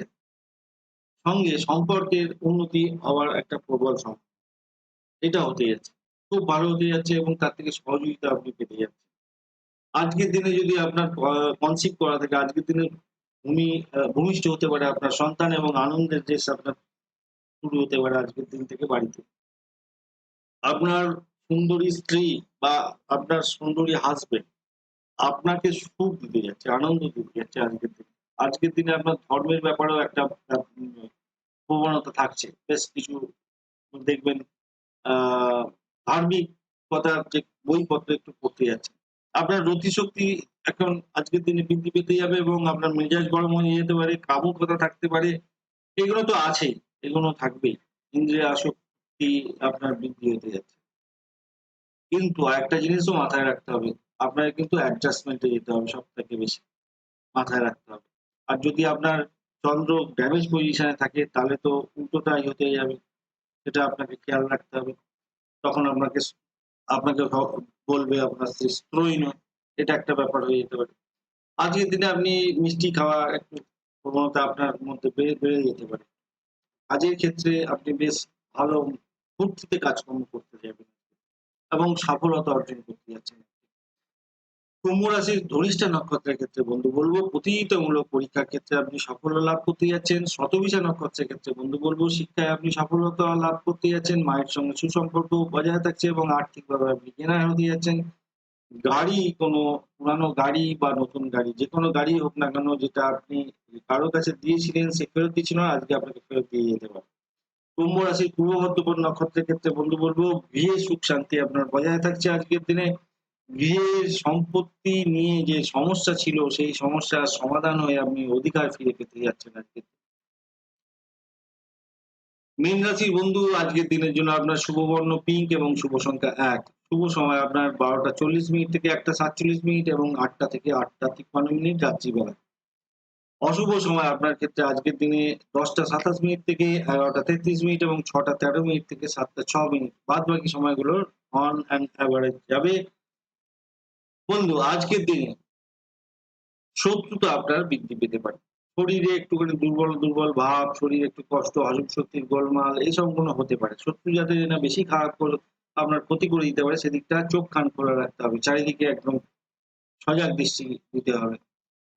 Speaker 1: সঙ্গে সম্পর্কের উন্নতি হওয়ার একটা প্রবল সম্ভাবনা। এটা হতে যাচ্ছে। খুব ভালো হতে যাচ্ছে এবং তার থেকে সহযোগিতা আপনি পেতে যাচ্ছেন। আজকের দিনে যদি আপনার কনসিভ করা থাকে, আজকের দিনে ভূমিষ্ঠ হতে পারে আপনার সন্তান এবং আনন্দের দেশ আপনার শুরু হতে পারে আজকের দিন থেকে বাড়িতে। আপনার সুন্দরী স্ত্রী বা আপনার সুন্দরী হাসব্যান্ড আপনাকে সুখ দিতে যাচ্ছে, আনন্দ দিতে যাচ্ছে আজকের দিনে। আজকের দিনে আপনার ধর্মের ব্যাপারেও একটা প্রবণতা থাকছে। বেশ কিছু দেখবেন আ ধার্মিকতার যে বইপত্র একটু পড়তে যাচ্ছেন। আপনার রতিশক্তি এখন আজকের দিনে বৃদ্ধি পেতে যাবে এবং আপনার মেজাজ গরম হয়ে যেতে পারে, কামুকতা থাকতে পারে। এগুলো তো আছেই, এগুলো থাকবেই। ইন্দ্রিয় আসক্তি আপনার বৃদ্ধি হতে যাচ্ছে। কিন্তু আরেকটা জিনিসও মাথায় রাখতে হবে। আপনাকে কিন্তু অ্যাডজাস্টমেন্ট এ যেতে হবে সবথেকে বেশি। মাথায় রাখতে হবে। আর যদি আপনার চন্দ্র ড্যামেজ পজিশন এ থাকে তাহলে তো উল্টোটাই হতে যাবে। সেটা আপনাকে খেয়াল রাখতে হবে। তখন আপনাকে বলবে আপনার স্ত্রী স্ত্রৈণ। এটা একটা ব্যাপার হয়ে যেতে পারে। আজকের দিনে আপনি মিষ্টি খাওয়ার একটু প্রবণতা আপনার মধ্যে বেড়ে যেতে পারে। কাজের ক্ষেত্রে আপনি বেশ ভালো ফুর্তিতে কাজকর্ম করতে যাবেন এবং সফলতা অর্জন করতে যাচ্ছেন। কুম্ভ রাশির ধনিষ্ঠা নক্ষত্রের ক্ষেত্রে বন্ধু বলব প্রতিযোগিতামূলক পরীক্ষার ক্ষেত্রে আপনি সাফল্য লাভ করতে যাচ্ছেন। শতবিশা নক্ষত্রের ক্ষেত্রে বন্ধু বলব শিক্ষায় আপনি সফলতা লাভ করতে যাচ্ছেন। মায়ের সঙ্গে সুসম্পর্ক বজায় থাকছে এবং আর্থিকভাবে আপনি কেনার হতে যাচ্ছেন। গাড়ি কোনো পুরানো গাড়ি বা নতুন গাড়ি যেকোনো গাড়ি হোক না কেন যেটা আপনি কারো কাছে দিয়েছিলেন সে ফেরত দিচ্ছিল না, আজকে আপনাকে ফেরত দিয়ে যেতে পারে। কুম্ভ রাশির পূর্ব ভাদ্রপদ নক্ষত্রের ক্ষেত্রে বন্ধু বলব গৃহে সুখ শান্তি আপনার বজায় থাকছে আজকের দিনে। গৃহের সম্পত্তি নিয়ে যে সমস্যা ছিল সেই সমস্যার সমাধান হয়ে আপনি অধিকার ফিরে পেতে যাচ্ছেন আজকে। মীন রাশির বন্ধু আজকের দিনের জন্য আপনার শুভ বর্ণ পিঙ্ক এবং শুভ সংখ্যা ১। শুভ সময় আপনার ১২টা ৪০ মিনিট থেকে ১টা ৪৭ মিনিট এবং ৮টা থেকে ৮টা ৫৩ মিনিট রাত্রিবেলা। অশুভ সময় আপনার ক্ষেত্রে আজকের দিনে ১০টা ২৭ মিনিট থেকে ১১টা ৩৩ মিনিট এবং ৬টা ১৩ মিনিট থেকে ৭টা ৬ মিনিট। বাদবাকি সময়গুলো অন অ্যান্ড এভারেজ যাবে। বন্ধু আজকের দিনে শত্রুতা আপনার বৃদ্ধি পেতে পারে। শরীরে একটুখানি দুর্বল ভাব, শরীরে একটু কষ্ট, হজম শক্তির গোলমাল এইসবগুলো হতে পারে। শত্রু যাতে না বেশি খারাপ করে আপনার ক্ষতি করে দিতে পারে সেদিকটা চোখ কান খোলা রাখতে হবে। চারিদিকে একদম সজাগ দৃষ্টি দিতে হবে।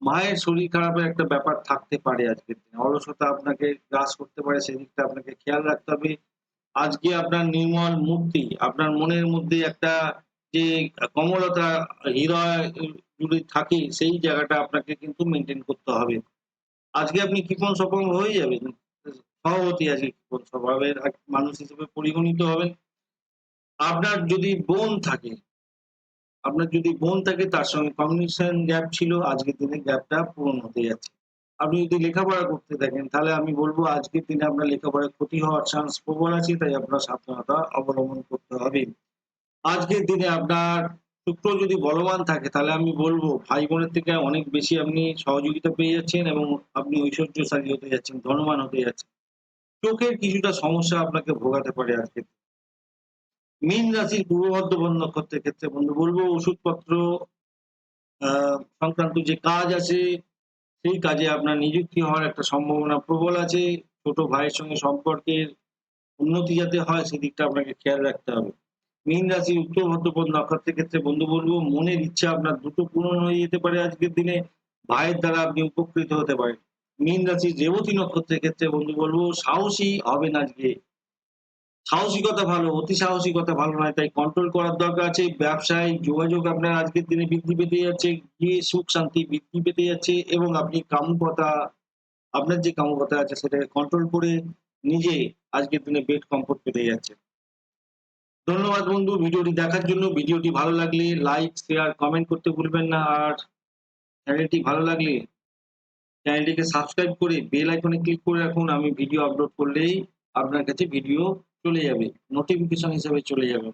Speaker 1: মায়ের শরীর খারাপের একটা ব্যাপার থাকতে পারে আজকের দিনে। অলসতা আপনাকে গ্রাস করতে পারে সেদিকটা আপনাকে খেয়াল রাখতে হবে। আজকে আপনার নির্মল মূর্তি, আপনার মনের মধ্যে একটা যে কমলতা হৃদয় যদি থাকে সেই জায়গাটা আপনাকে কিন্তু মেইনটেইন করতে হবে। আজকে আপনি কৃপণ সফল হয়ে যাবেন। স্বভাবতই আজকে কৃপণ স্বভাবের মানুষ হিসেবে পরিগণিত হবেন। আপনার যদি বোন থাকে তার সঙ্গে কমিউনিকেশন গ্যাপ ছিল, আজকের দিনে গ্যাপটা পূরণ হতে যাচ্ছে। আপনি যদি লেখাপড়া করতে থাকেন তাহলে আমি বলব আজকের দিনে আপনার লেখাপড়ায় ক্ষতি হওয়ার চান্স প্রবল আছে, তাই আপনার সাবধানতা অবলম্বন করতে হবে। আজকের দিনে আপনার শুক্র যদি বলবান থাকে তাহলে আমি বলব ভাই-বোনের থেকে অনেক বেশি আপনি সহযোগিতা পেয়ে যাচ্ছেন এবং আপনি ঐশ্বর্যশালী হতে যাচ্ছেন, ধনবান হতে যাচ্ছেন। চোখের কিছুটা সমস্যা আপনাকে ভোগাতে পারে আজকে। মীন রাশির পূর্ব ভাদ্রপদ নক্ষত্রের ক্ষেত্রে বন্ধু বলব ওষুধপত্র আ সংক্রান্ত যে কাজ আছে সেই কাজে আপনার নিযুক্তি হওয়ার একটা সম্ভাবনা প্রবল আছে। ছোট ভাইয়ের সঙ্গে সম্পর্কের উন্নতি যাতে হয় সেদিকটা আপনাকে খেয়াল রাখতে হবে। মীন রাশির উত্তর ভাদ্রপদ নক্ষত্রের ক্ষেত্রে বন্ধু বলব মনের ইচ্ছা আপনার দ্রুত পূরণ হয়ে যেতে পারে আজকের দিনে। ভাইয়ের দ্বারা আপনি উপকৃত হতে পারেন। মীন রাশির রেবতী নক্ষত্রের ক্ষেত্রে বন্ধু বলব সাহসী হবেন আজকে। সাহসিকতা ভালো, অতি সাহসিকতা ভালো নয়। তাই কন্ট্রোল করার দরকার আছে। ব্যবসায় যোগাযোগ আপনার আজকের দিনে বৃদ্ধি পেতে যাচ্ছে। গৃহে সুখ শান্তি বৃদ্ধি পেতে যাচ্ছে এবং আপনি কামুকতা আপনার যে কামুকতা আছে সেটাকে কন্ট্রোল করে নিজে আজকের দিনে বেড কমফোর্ট পেতে যাচ্ছেন। ধন্যবাদ বন্ধু ভিডিওটি দেখার জন্য। ভিডিওটি ভালো লাগলে লাইক, শেয়ার, কমেন্ট করতে ভুলবেন না। আর চ্যানেলটি ভালো লাগলে চ্যানেলটিকে সাবস্ক্রাইব করে বেল আইকনে ক্লিক করে রাখুন। আমি ভিডিও আপলোড করলেই আপনার কাছে ভিডিও চলে যাবে। নোটিফিকেশন হিসেবে চলে যাবে।